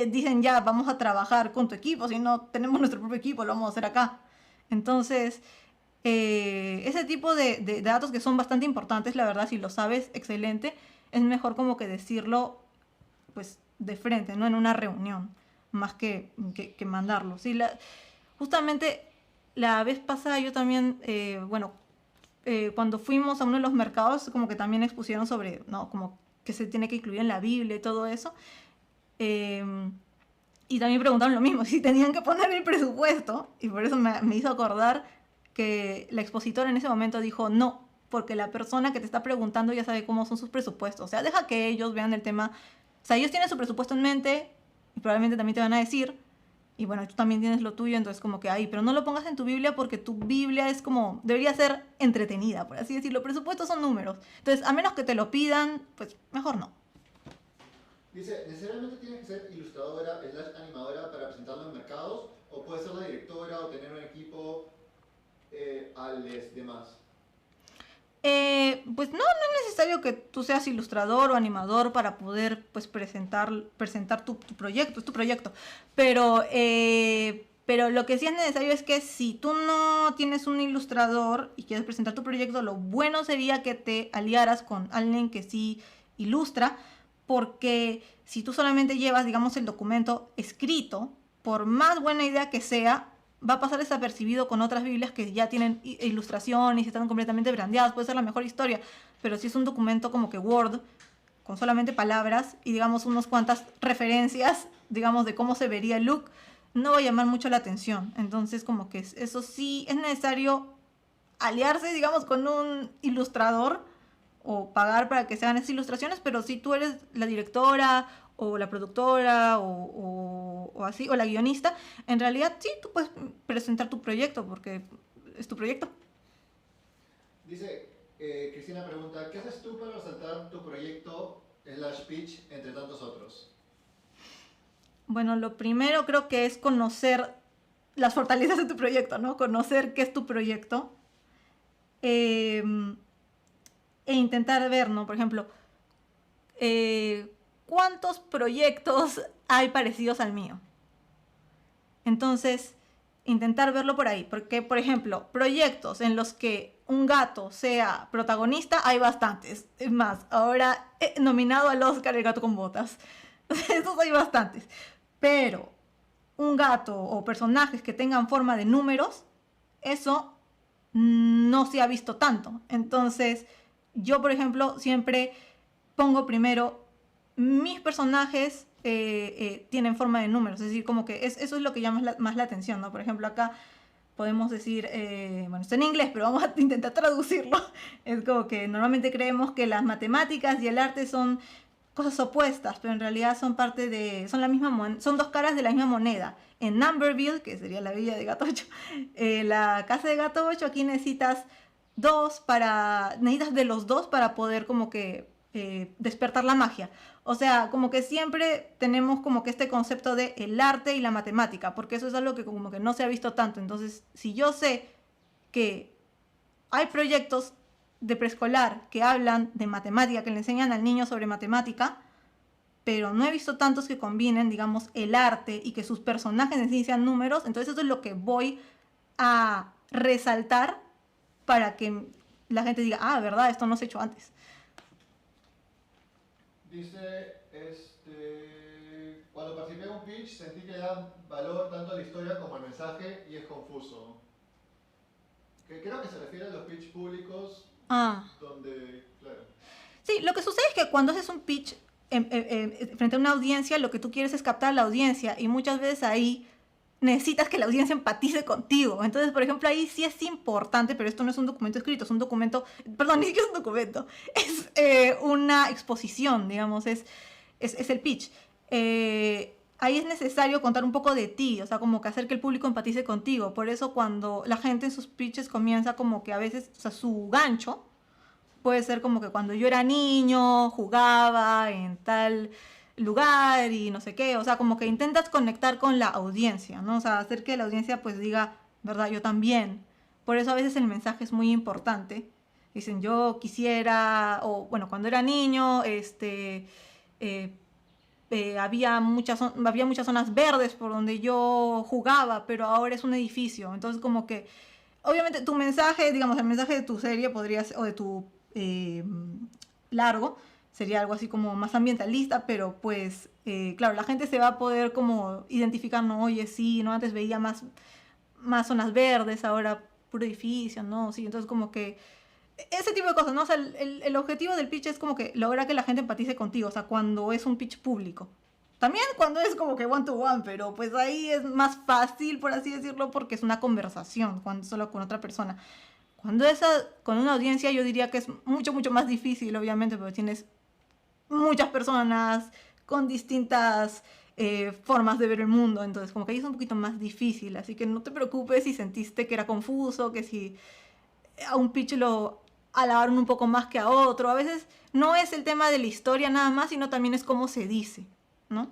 dicen ya vamos a trabajar con tu equipo, sino tenemos nuestro propio equipo, lo vamos a hacer acá. Entonces, ese tipo de datos que son bastante importantes, la verdad, si lo sabes, excelente, es mejor como que decirlo pues de frente, ¿no? En una reunión, más que mandarlo. Sí, justamente la vez pasada yo también, bueno, cuando fuimos a uno de los mercados, como que también expusieron sobre, ¿no? Como que se tiene que incluir en la Biblia y todo eso. Eh, y también preguntaron lo mismo, si tenían que poner el presupuesto. Y por eso me hizo acordar que la expositora en ese momento dijo no, porque la persona que te está preguntando ya sabe cómo son sus presupuestos. O sea, deja que ellos vean el tema. O sea, ellos tienen su presupuesto en mente y probablemente también te van a decir. Y bueno, tú también tienes lo tuyo, entonces como que ahí, pero no lo pongas en tu Biblia porque tu Biblia es como, debería ser entretenida, por así decirlo. Presupuestos son números. Entonces, a menos que te lo pidan, pues mejor no. Dice, ¿necesariamente tiene que ser ilustradora, slash animadora para presentarlo en mercados? o puede ser la directora o tener un equipo a los demás? Pues no es necesario que tú seas ilustrador o animador para poder pues presentar tu proyecto, es tu proyecto. Pero lo que sí es necesario es que si tú no tienes un ilustrador y quieres presentar tu proyecto, lo bueno sería que te aliaras con alguien que sí ilustra, porque si tú solamente llevas, digamos, el documento escrito, por más buena idea que sea, va a pasar desapercibido con otras Biblias que ya tienen ilustraciones y están completamente brandeadas. Puede ser la mejor historia, pero si es un documento como que Word, con solamente palabras y digamos unas cuantas referencias, digamos, de cómo se vería el look, no va a llamar mucho la atención. Entonces, como que eso sí es necesario aliarse, digamos, con un ilustrador o pagar para que se hagan esas ilustraciones, pero si tú eres la directora o la productora o así, o la guionista, en realidad sí, tú puedes presentar tu proyecto porque es tu proyecto. Dice, Cristina pregunta, ¿qué haces tú para resaltar tu proyecto slash pitch entre tantos otros? Bueno, lo primero creo que es conocer las fortalezas de tu proyecto, ¿no? Conocer qué es tu proyecto. Eh, e intentar ver, ¿no? Por ejemplo, ¿cuántos proyectos hay parecidos al mío? Entonces, intentar verlo por ahí. Porque, por ejemplo, proyectos en los que un gato sea protagonista, hay bastantes. Es más, ahora nominado al Oscar el gato con botas. Esos hay bastantes. Pero un gato o personajes que tengan forma de números, eso no se ha visto tanto. Entonces, yo, por ejemplo, siempre pongo primero mis personajes tienen forma de números, es decir, como que eso es lo que llama más la atención, ¿no? Por ejemplo, acá podemos decir, bueno, está en inglés, pero vamos a intentar traducirlo. Es como que normalmente creemos que las matemáticas y el arte son cosas opuestas, pero en realidad son parte de, son la misma son dos caras de la misma moneda. En Numberville, que sería la villa de Gato 8, la casa de Gato 8, aquí necesitas necesitas de los dos para poder como que despertar la magia. O sea, como que siempre tenemos como que este concepto de el arte y la matemática, porque eso es algo que como que no se ha visto tanto. Entonces, si yo sé que hay proyectos de preescolar que hablan de matemática, que le enseñan al niño sobre matemática, pero no he visto tantos que combinen, digamos, el arte y que sus personajes en sí sean números, entonces eso es lo que voy a resaltar para que la gente diga, ah, verdad, esto no se ha hecho antes. Dice, cuando participé en un pitch sentí que da valor tanto a la historia como al mensaje y es confuso. Que creo que se refiere a los pitch públicos donde, claro. Sí, lo que sucede es que cuando haces un pitch frente a una audiencia, lo que tú quieres es captar a la audiencia y muchas veces ahí necesitas que la audiencia empatice contigo. Entonces, por ejemplo, ahí sí es importante, pero esto no es un documento escrito, es un documento, perdón, ni siquiera es un documento, es una exposición, digamos, es el pitch. Ahí es necesario contar un poco de ti, o sea, como que hacer que el público empatice contigo. Por eso cuando la gente en sus pitches comienza como que a veces, o sea, su gancho puede ser como que cuando yo era niño, jugaba en tal lugar y no sé qué, o sea, como que intentas conectar con la audiencia, ¿no? O sea, hacer que la audiencia pues diga, ¿verdad? Yo también. Por eso a veces el mensaje es muy importante. Dicen, yo quisiera, o bueno, cuando era niño, había muchas zonas verdes por donde yo jugaba, pero ahora es un edificio. Entonces, como que, obviamente, tu mensaje, digamos, el mensaje de tu serie podría ser, o de tu largo, sería algo así como más ambientalista, pero pues, claro, la gente se va a poder como identificar, no, oye, sí, ¿no? Antes veía más zonas verdes, ahora puro edificio, ¿no? Sí, entonces como que ese tipo de cosas, ¿no? O sea, el objetivo del pitch es como que lograr que la gente empatice contigo, o sea, cuando es un pitch público. También cuando es como que one to one, pero pues ahí es más fácil, por así decirlo, porque es una conversación, cuando solo con otra persona. Con una audiencia yo diría que es mucho, mucho más difícil, obviamente, porque tienes muchas personas con distintas formas de ver el mundo, entonces como que ahí es un poquito más difícil, así que no te preocupes si sentiste que era confuso, que si a un pitch lo alabaron un poco más que a otro. A veces no es el tema de la historia nada más, sino también es cómo se dice, ¿no?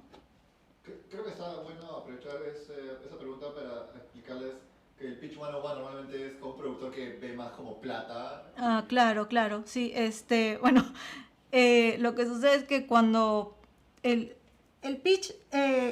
Creo que está bueno aprovechar esa pregunta para explicarles que el Pitch 101 normalmente es con un productor que ve más como plata. Ah, claro, claro, sí, bueno, lo que sucede es que cuando el, el pitch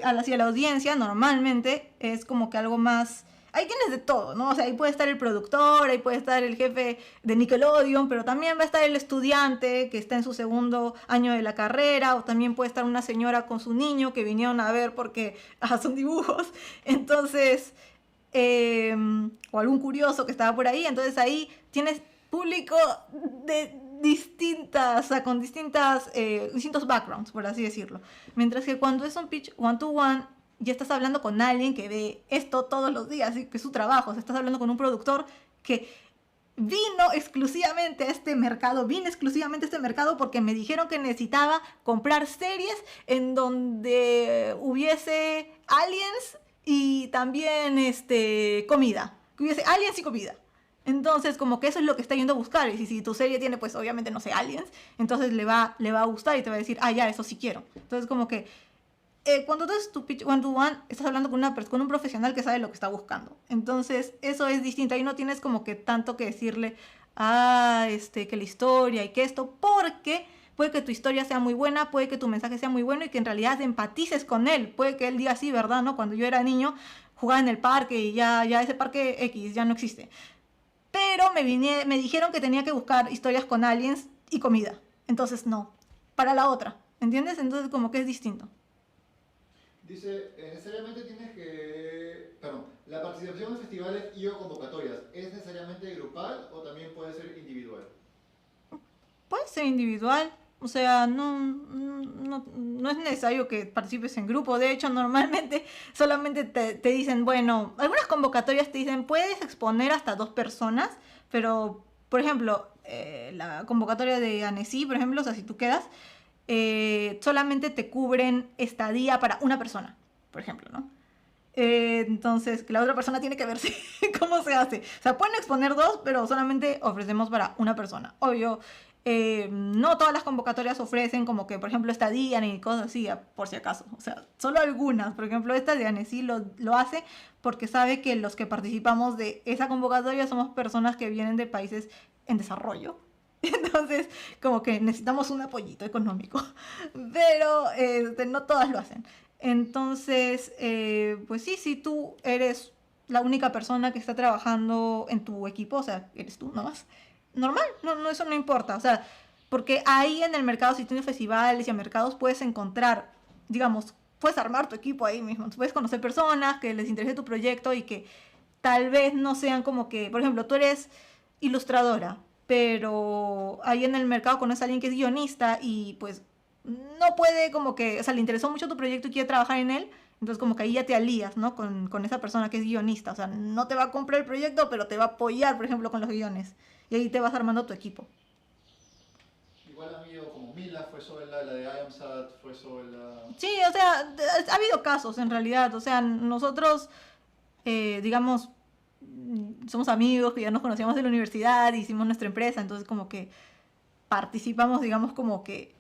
hacia la audiencia normalmente es como que algo más... Ahí tienes de todo, ¿no? O sea, ahí puede estar el productor, ahí puede estar el jefe de Nickelodeon, pero también va a estar el estudiante que está en su segundo año de la carrera, o también puede estar una señora con su niño que vinieron a ver porque son dibujos. Entonces, eh, o algún curioso que estaba por ahí, entonces ahí tienes público de distintas, o sea, con distintos backgrounds, por así decirlo. Mientras que cuando es un pitch one to one, ya estás hablando con alguien que ve esto todos los días, que es su trabajo, o sea, estás hablando con un productor que vine exclusivamente a este mercado porque me dijeron que necesitaba comprar series en donde hubiese aliens y también comida, que hubiese aliens y comida. Entonces, como que eso es lo que está yendo a buscar. Y si tu serie tiene, pues obviamente, no sé, aliens, entonces le va a gustar y te va a decir, ah, ya, eso sí quiero. Entonces, como que cuando tú haces tu pitch one to one, estás hablando con un profesional que sabe lo que está buscando. Entonces, eso es distinto. Ahí no tienes como que tanto que decirle, que la historia y que esto, porque puede que tu historia sea muy buena, puede que tu mensaje sea muy bueno y que en realidad empatices con él. Puede que él diga, sí, ¿verdad? ¿No? Cuando yo era niño, jugaba en el parque y ya ese parque X ya no existe. Pero me dijeron que tenía que buscar historias con aliens y comida. Entonces, no. Para la otra. ¿Entiendes? Entonces, como que es distinto. Dice, necesariamente tienes que... Perdón, la participación en festivales y o convocatorias, ¿es necesariamente grupal o también puede ser individual? Puede ser individual, o sea, no es necesario que participes en grupo. De hecho, normalmente solamente te dicen, bueno, algunas convocatorias te dicen, puedes exponer hasta 2 personas, pero, por ejemplo, la convocatoria de ANESI, por ejemplo, o sea, si tú quedas, solamente te cubren estadía para una persona, por ejemplo, ¿no? Entonces, que la otra persona tiene que verse cómo se hace. O sea, pueden exponer 2, pero solamente ofrecemos para una persona. Obvio, no todas las convocatorias ofrecen como que, por ejemplo, estadía ni cosas así, por si acaso. O sea, solo algunas. Por ejemplo, esta de ANESI lo hace porque sabe que los que participamos de esa convocatoria somos personas que vienen de países en desarrollo. Entonces, como que necesitamos un apoyito económico. Pero no todas lo hacen. Entonces, pues sí, si tú eres la única persona que está trabajando en tu equipo, o sea, eres tú nomás, normal, eso no importa, o sea, porque ahí en el mercado, si tienes festivales y a mercados, puedes encontrar, digamos, puedes armar tu equipo ahí mismo, puedes conocer personas que les interese tu proyecto y que tal vez no sean como que, por ejemplo, tú eres ilustradora, pero ahí en el mercado conoces a alguien que es guionista y pues no puede como que, o sea, le interesó mucho tu proyecto y quiere trabajar en él, entonces como que ahí ya te alías, ¿no? Con esa persona que es guionista, o sea, no te va a comprar el proyecto, pero te va a apoyar, por ejemplo, con los guiones. Y ahí te vas armando tu equipo. Igual a mí, o como Mila fue sola, la de I Am Sad fue sola. Sí, o sea, ha habido casos en realidad, o sea, nosotros, digamos, somos amigos que ya nos conocíamos de la universidad, hicimos nuestra empresa, entonces como que participamos, digamos, como que...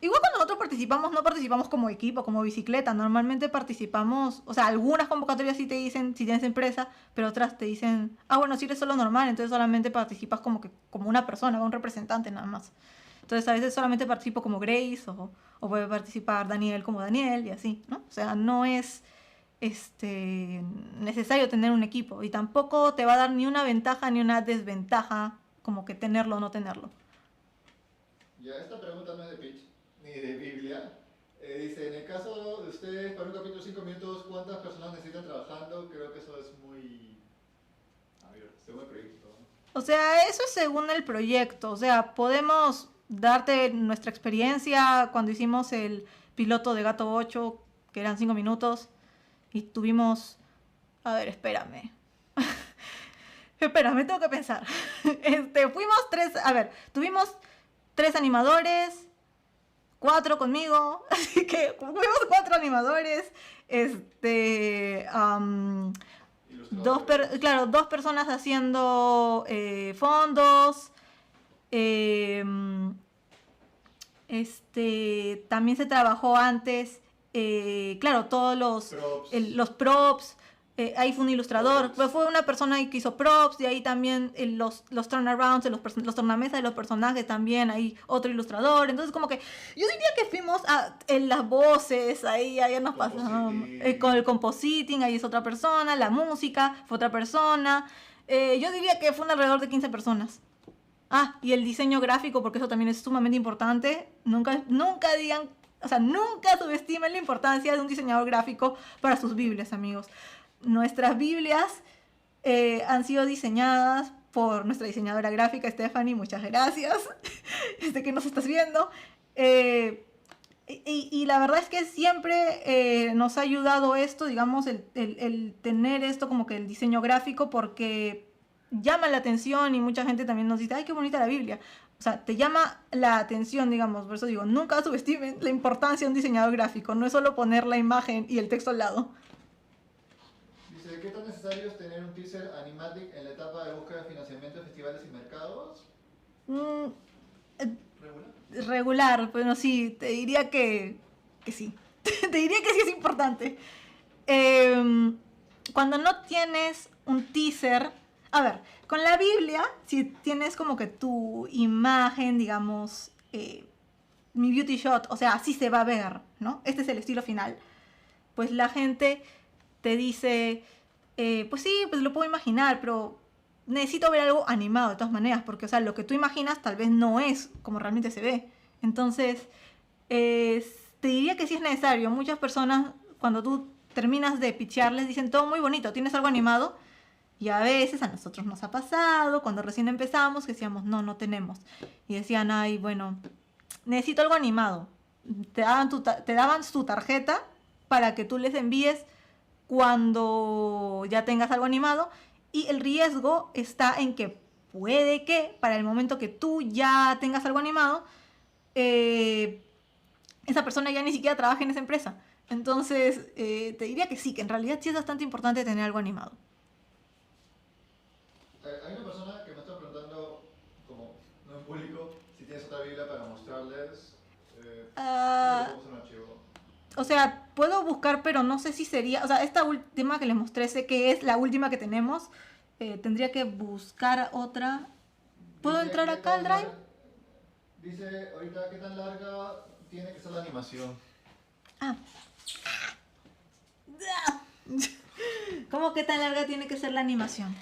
Igual cuando nosotros participamos, no participamos como equipo, como bicicleta, normalmente participamos, o sea, algunas convocatorias sí te dicen si tienes empresa, pero otras te dicen, ah, bueno, si eres solo normal, entonces solamente participas como que como una persona, un representante nada más. Entonces a veces solamente participo como Grace o puede participar Daniel como Daniel y así, ¿no? O sea, no es necesario tener un equipo y tampoco te va a dar ni una ventaja ni una desventaja como que tenerlo o no tenerlo. Ya, esta pregunta no es de pitch, ni de Biblia. Dice, en el caso de ustedes, para un capítulo de 5 minutos, ¿cuántas personas necesitan trabajando? Creo que eso es muy... A ver, según el proyecto. O sea, eso es según el proyecto. O sea, podemos darte nuestra experiencia cuando hicimos el piloto de Gato 8, que eran 5 minutos, y tuvimos... A ver, espérame. Espérame, tengo que pensar. Fuimos 3... A ver, tuvimos 3 animadores, 4 conmigo, así que fuimos 4 animadores, Ilustradores. claro, 2 personas haciendo fondos, eh, también se trabajó antes claro, todos los props. Ahí fue un ilustrador, pero fue una persona ahí que hizo props, y ahí también los turnarounds, los tornamesas de los personajes también, ahí otro ilustrador. Entonces como que yo diría que fuimos en las voces, ahí nos pasamos, con el compositing, ahí es otra persona, la música fue otra persona. Yo diría que fue alrededor de 15 personas. Y el diseño gráfico, porque eso también es sumamente importante. Nunca digan, o sea, nunca subestimen la importancia de un diseñador gráfico para sus Biblias, amigos. Nuestras Biblias han sido diseñadas por nuestra diseñadora gráfica, Stephanie. Muchas gracias. Desde que nos estás viendo. Y la verdad es que siempre nos ha ayudado esto, digamos, el tener esto como que el diseño gráfico, porque llama la atención y mucha gente también nos dice, ¡ay, qué bonita la Biblia! O sea, te llama la atención, digamos. Por eso digo, nunca subestimen la importancia de un diseñador gráfico. No es solo poner la imagen y el texto al lado. Dice, ¿qué tan necesario es tener un teaser animatic en la etapa de búsqueda de financiamiento de festivales y mercados? Regular, pero sí, te diría que sí. Te diría que sí es importante. Cuando no tienes un teaser... A ver, con la Biblia, si tienes como que tu imagen, digamos, mi beauty shot, o sea, así se va a ver, ¿no? Este es el estilo final. Pues la gente te dice, pues sí, pues lo puedo imaginar, pero necesito ver algo animado de todas maneras, porque, o sea, lo que tú imaginas tal vez no es como realmente se ve. Entonces, te diría que sí es necesario. Muchas personas, cuando tú terminas de pitcharles, dicen, todo muy bonito, ¿tienes algo animado? Y a veces a nosotros nos ha pasado, cuando recién empezamos, que decíamos, no tenemos. Y decían, ay, bueno, necesito algo animado. Te daban su tarjeta para que tú les envíes cuando ya tengas algo animado, y el riesgo está en que puede que para el momento que tú ya tengas algo animado, esa persona ya ni siquiera trabaje en esa empresa. Entonces, te diría que sí, que en realidad sí es bastante importante tener algo animado. Hay una persona que me está preguntando, como no en público, si tienes otra Biblia para mostrarles. Un archivo. O sea, puedo buscar, pero no sé si sería... O sea, esta última que les mostré, sé que es la última que tenemos. Tendría que buscar otra. ¿Puedo entrar acá al Drive? Dice ahorita, ¿qué tan larga tiene que ser la animación? ¿Cómo qué tan larga tiene que ser la animación?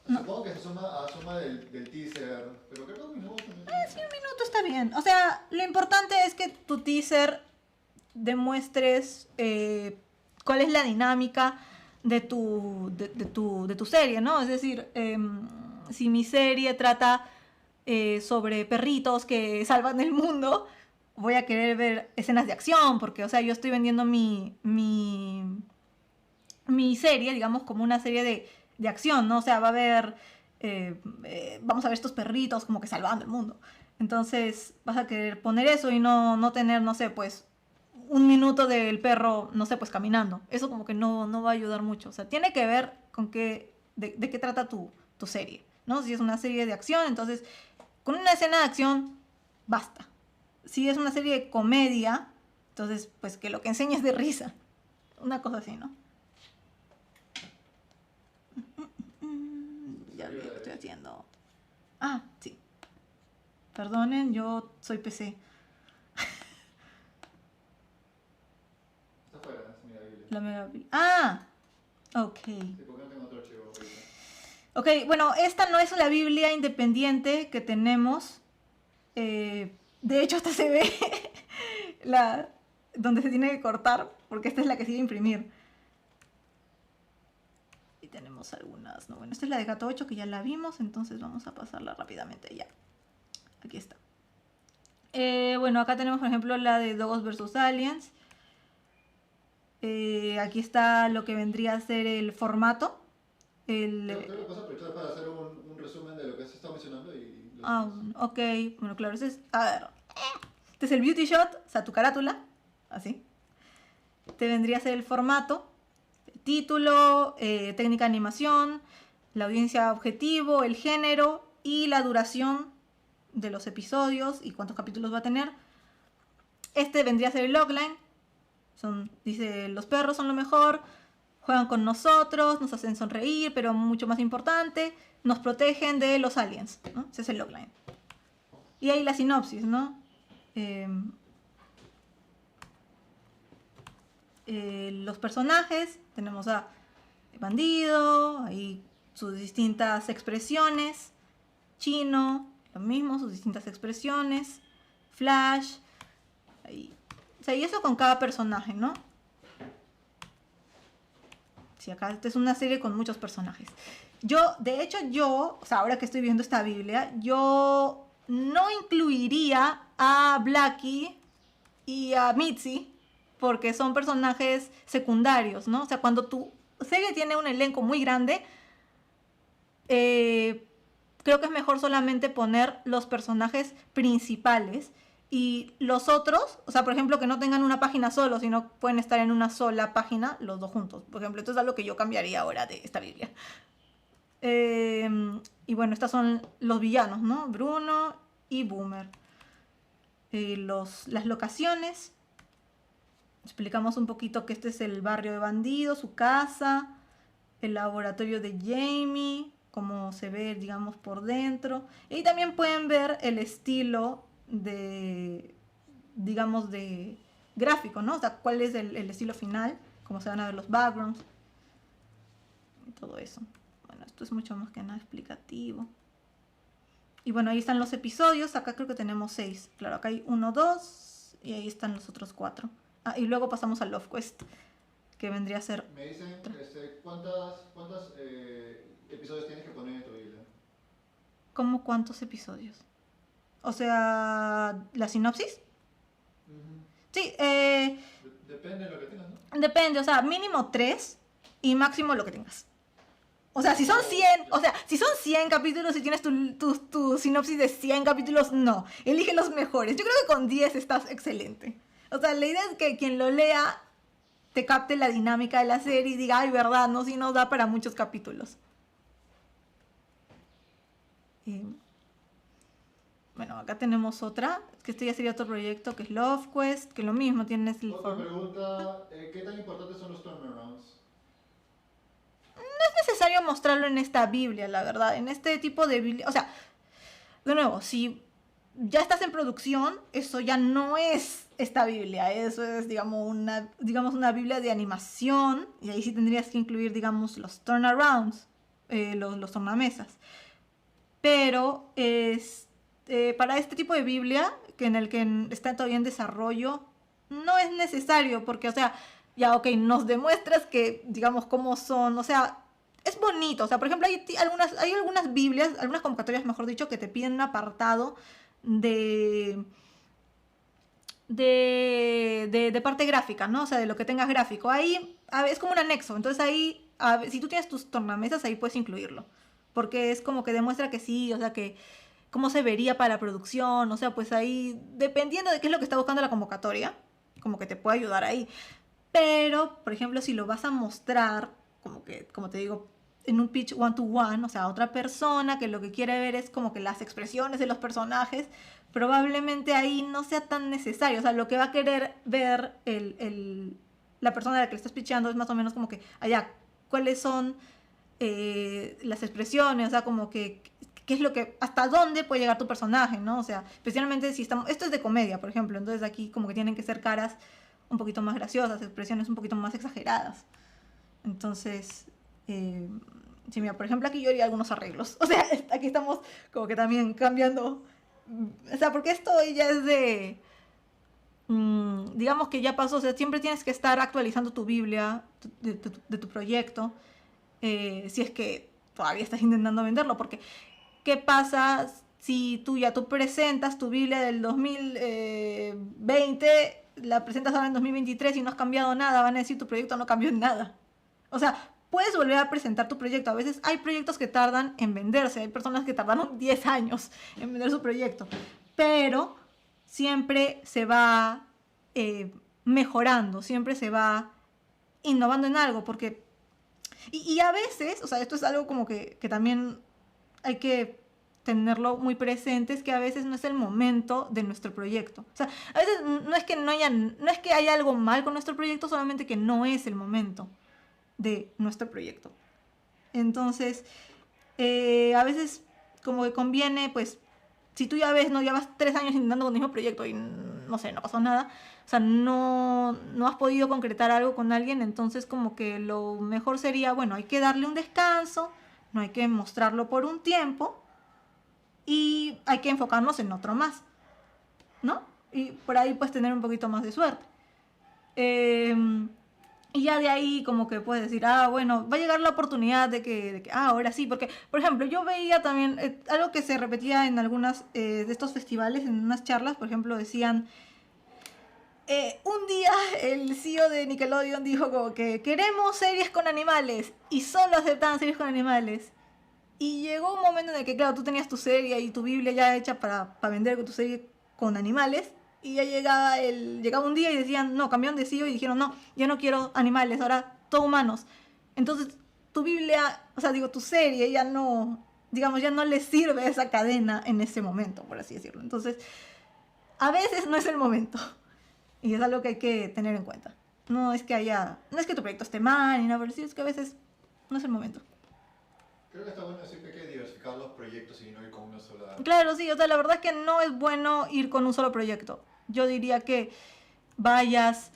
No. Supongo que se suma del teaser, pero creo que un minuto. Sí, un minuto está bien. O sea, lo importante es que tu teaser demuestres cuál es la dinámica de tu serie, ¿no? Es decir, si mi serie trata sobre perritos que salvan el mundo, voy a querer ver escenas de acción, porque, o sea, yo estoy vendiendo mi serie, digamos, como una serie de acción, ¿no? O sea, va a haber, vamos a ver estos perritos como que salvando el mundo. Entonces vas a querer poner eso y no tener, no sé, pues un minuto del perro, no sé, pues caminando. Eso como que no va a ayudar mucho. O sea, tiene que ver con de qué trata tu serie, ¿no? Si es una serie de acción, entonces con una escena de acción basta. Si es una serie de comedia, entonces pues que lo que enseñes de risa. Una cosa así, ¿no? Ya lo estoy haciendo. Sí. Perdonen, yo soy PC. Está fuera, es mi Biblia. La Mega Biblia. Ok. Sí, porque no tengo otro archivo ahorita. Ok, bueno, esta no es la Biblia independiente que tenemos. De hecho, hasta se ve donde se tiene que cortar, porque esta es la que se iba a imprimir. Y tenemos algunas. No, bueno, esta es la de Gato 8 que ya la vimos, entonces vamos a pasarla rápidamente ya. Aquí está. Bueno, acá tenemos, por ejemplo, la de Dogos vs. Aliens. Aquí está lo que vendría a ser el formato. Creo que vas a aprovechar para hacer un resumen de lo que se está mencionando y... ok. Bueno, claro, ese es... A ver. Este es el beauty shot, o sea, tu carátula. Así. Te vendría a ser el formato. Título, técnica de animación, la audiencia objetivo, el género y la duración de los episodios y cuántos capítulos va a tener. Este vendría a ser el logline. Dice, los perros son lo mejor, juegan con nosotros, nos hacen sonreír, pero mucho más importante, nos protegen de los aliens, ¿no? Ese es el logline. Y ahí la sinopsis, ¿no? Los personajes, tenemos a bandido, ahí sus distintas expresiones, Chino, lo mismo, sus distintas expresiones, Flash, ahí. O sea, y eso con cada personaje, ¿no? Sí, acá esta es una serie con muchos personajes. De hecho, o sea, ahora que estoy viendo esta Biblia, yo no incluiría a Blackie y a Mitzi, porque son personajes secundarios, ¿no? O sea, cuando tu serie tiene un elenco muy grande, creo que es mejor solamente poner los personajes principales y los otros, o sea, por ejemplo, que no tengan una página solo, sino pueden estar en una sola página los dos juntos. Por ejemplo, esto es algo que yo cambiaría ahora de esta Biblia. Y bueno, estos son los villanos, ¿no? Bruno y Boomer. Las locaciones. Explicamos un poquito que este es el barrio de bandidos, su casa, el laboratorio de Jamie, cómo se ve, digamos, por dentro. Y también pueden ver el estilo digamos, de gráfico, ¿no? O sea, cuál es el estilo final, cómo se van a ver los backgrounds y todo eso. Bueno, esto es mucho más que nada explicativo. Y bueno, ahí están los episodios. Acá creo que tenemos 6. Claro, acá hay 1, 2 y ahí están los otros 4. Y luego pasamos a Love Quest, que vendría a ser... Me dicen, ¿cuántos episodios tienes que poner en tu Biblia? ¿Cómo cuántos episodios? O sea, ¿la sinopsis? Uh-huh. Sí, depende de lo que tengas, ¿no? Depende, o sea, mínimo 3 y máximo lo que tengas. O sea, si son 100 capítulos y tienes tu sinopsis de 100 capítulos, no. Elige los mejores. Yo creo que con 10 estás excelente. O sea, la idea es que quien lo lea te capte la dinámica de la serie y diga, ay, verdad, no, si nos da para muchos capítulos. Bueno, acá tenemos otra, que este ya sería otro proyecto, que es Love Quest, que lo mismo tienes... Otra pregunta, ¿qué tan importantes son los turnarounds? No es necesario mostrarlo en esta Biblia, la verdad, en este tipo de Biblia. O sea, de nuevo, si ya estás en producción, eso ya no es esta Biblia, eso es, digamos, una Biblia de animación, y ahí sí tendrías que incluir, digamos, los turnarounds, los tornamesas. Pero para este tipo de Biblia, en el que está todavía en desarrollo, no es necesario, porque, o sea, ya, ok, nos demuestras que, digamos, cómo son, o sea, es bonito. O sea, por ejemplo, hay algunas Biblias, algunas convocatorias, mejor dicho, que te piden un apartado de parte gráfica, ¿no? O sea, de lo que tengas gráfico. Ahí es como un anexo. Entonces ahí, si tú tienes tus tornamesas, ahí puedes incluirlo. Porque es como que demuestra que sí, o sea, que cómo se vería para la producción. O sea, pues ahí, dependiendo de qué es lo que está buscando la convocatoria, como que te puede ayudar ahí. Pero, por ejemplo, si lo vas a mostrar, como te digo, en un pitch one-to-one, o sea, a otra persona que lo que quiere ver es como que las expresiones de los personajes, probablemente ahí no sea tan necesario. O sea, lo que va a querer ver la persona a la que le estás pitcheando es más o menos como que, allá, cuáles son las expresiones, o sea, como que qué es lo que, hasta dónde puede llegar tu personaje, ¿no? O sea, especialmente si esto es de comedia, por ejemplo, entonces aquí como que tienen que ser caras un poquito más graciosas, expresiones un poquito más exageradas. Entonces, sí, mira, por ejemplo, aquí yo haría algunos arreglos. O sea, aquí estamos como que también cambiando. O sea, porque esto ya es digamos que ya pasó. O sea, siempre tienes que estar actualizando tu Biblia de tu proyecto. Si es que todavía estás intentando venderlo. Porque, ¿qué pasa si tú presentas tu Biblia del 2020, la presentas ahora en 2023 y no has cambiado nada? Van a decir, tu proyecto no cambió en nada. O sea, puedes volver a presentar tu proyecto. A veces hay proyectos que tardan en venderse. Hay personas que tardaron 10 años en vender su proyecto. Pero siempre se va mejorando. Siempre se va innovando en algo. Y a veces, o sea, esto es algo como que también hay que tenerlo muy presente es que a veces no es el momento de nuestro proyecto. O sea, a veces no es que haya algo mal con nuestro proyecto, solamente que no es el momento de nuestro proyecto. Entonces, a veces como que conviene, pues, si tú ya ves, no llevas 3 años intentando con el mismo proyecto y no sé, no pasó nada, o sea, no has podido concretar algo con alguien, entonces como que lo mejor sería, bueno, hay que darle un descanso, no hay que mostrarlo por un tiempo y hay que enfocarnos en otro más, ¿no? Y por ahí pues tener un poquito más de suerte. Y ya de ahí como que puedes decir, bueno, va a llegar la oportunidad de que ahora sí, porque, por ejemplo, yo veía también algo que se repetía en algunas de estos festivales, en unas charlas, por ejemplo, decían, un día el CEO de Nickelodeon dijo como que queremos series con animales y solo aceptaban series con animales. Y llegó un momento en el que, claro, tú tenías tu serie y tu Biblia ya hecha para vender tu serie con animales. Y ya llegaba un día y decían, no, cambiaron de CEO y dijeron, no, ya no quiero animales, ahora todo humanos. Entonces, tu Biblia, o sea, digo, tu serie ya no, digamos, ya no le sirve a esa cadena en ese momento, por así decirlo. Entonces, a veces no es el momento. Y es algo que hay que tener en cuenta. No es que tu proyecto esté mal ni nada, pero sí es que a veces no es el momento. Creo que está bueno decir que hay que diversificar los proyectos y no ir con una sola. Claro, sí, o sea, la verdad es que no es bueno ir con un solo proyecto. Yo diría que vayas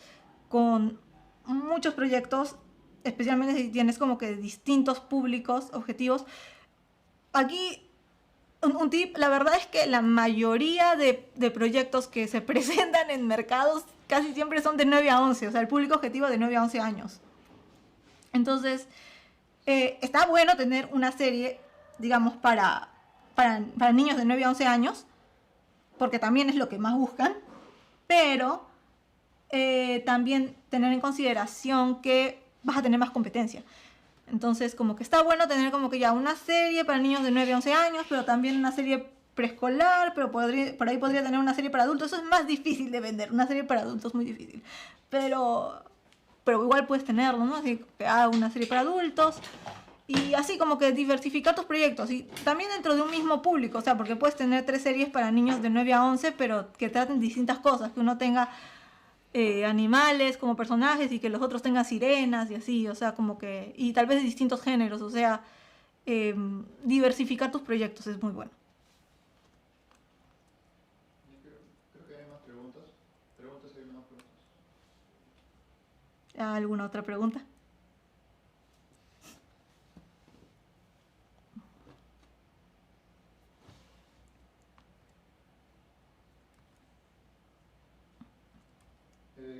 con muchos proyectos, especialmente si tienes como que distintos públicos, objetivos. Aquí, un tip, la verdad es que la mayoría de proyectos que se presentan en mercados casi siempre son de 9 a 11, o sea, el público objetivo de 9 a 11 años. Entonces, está bueno tener una serie, digamos, para niños de 9 a 11 años, porque también es lo que más buscan, pero también tener en consideración que vas a tener más competencia. Entonces, como que está bueno tener como que ya una serie para niños de 9 a 11 años, pero también una serie preescolar, pero por ahí podría tener una serie para adultos. Eso es más difícil de vender, una serie para adultos es muy difícil. Pero igual puedes tenerlo, ¿no? Así que una serie para adultos. Y así como que diversificar tus proyectos. Y también dentro de un mismo público. O sea, porque puedes tener 3 series para niños de 9 a 11, pero que traten distintas cosas. Que uno tenga animales como personajes y que los otros tengan sirenas y así. O sea, como que... Y tal vez de distintos géneros. O sea, diversificar tus proyectos es muy bueno. Creo que hay más preguntas. Preguntas, hay más preguntas. ¿Alguna otra pregunta?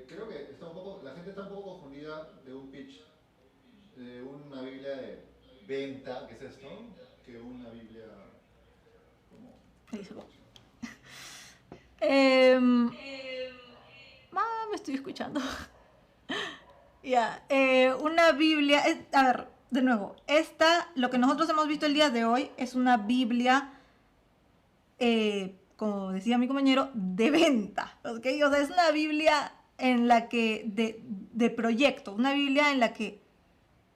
Creo que la gente está un poco confundida de un pitch, de una Biblia de venta, ¿qué es esto? Que una Biblia como... Ahí se va. Me estoy escuchando. Ya, una Biblia, a ver, de nuevo, lo que nosotros hemos visto el día de hoy es una Biblia, como decía mi compañero, de venta, ¿ok? O sea, es una Biblia en la que, de proyecto, una Biblia en la que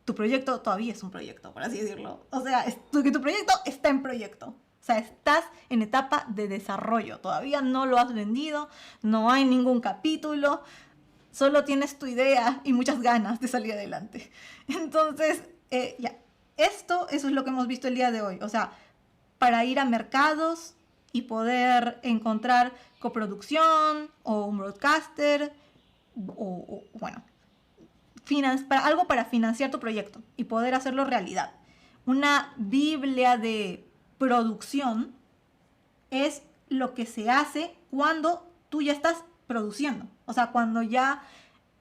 tu proyecto todavía es un proyecto, por así decirlo. O sea, que tu proyecto está en proyecto. O sea, estás en etapa de desarrollo, todavía no lo has vendido, no hay ningún capítulo, solo tienes tu idea y muchas ganas de salir adelante. Entonces, ya, eso es lo que hemos visto el día de hoy. O sea, para ir a mercados y poder encontrar coproducción o un broadcaster o bueno, algo para financiar tu proyecto y poder hacerlo realidad. Una Biblia de producción es lo que se hace cuando tú ya estás produciendo. O sea, cuando ya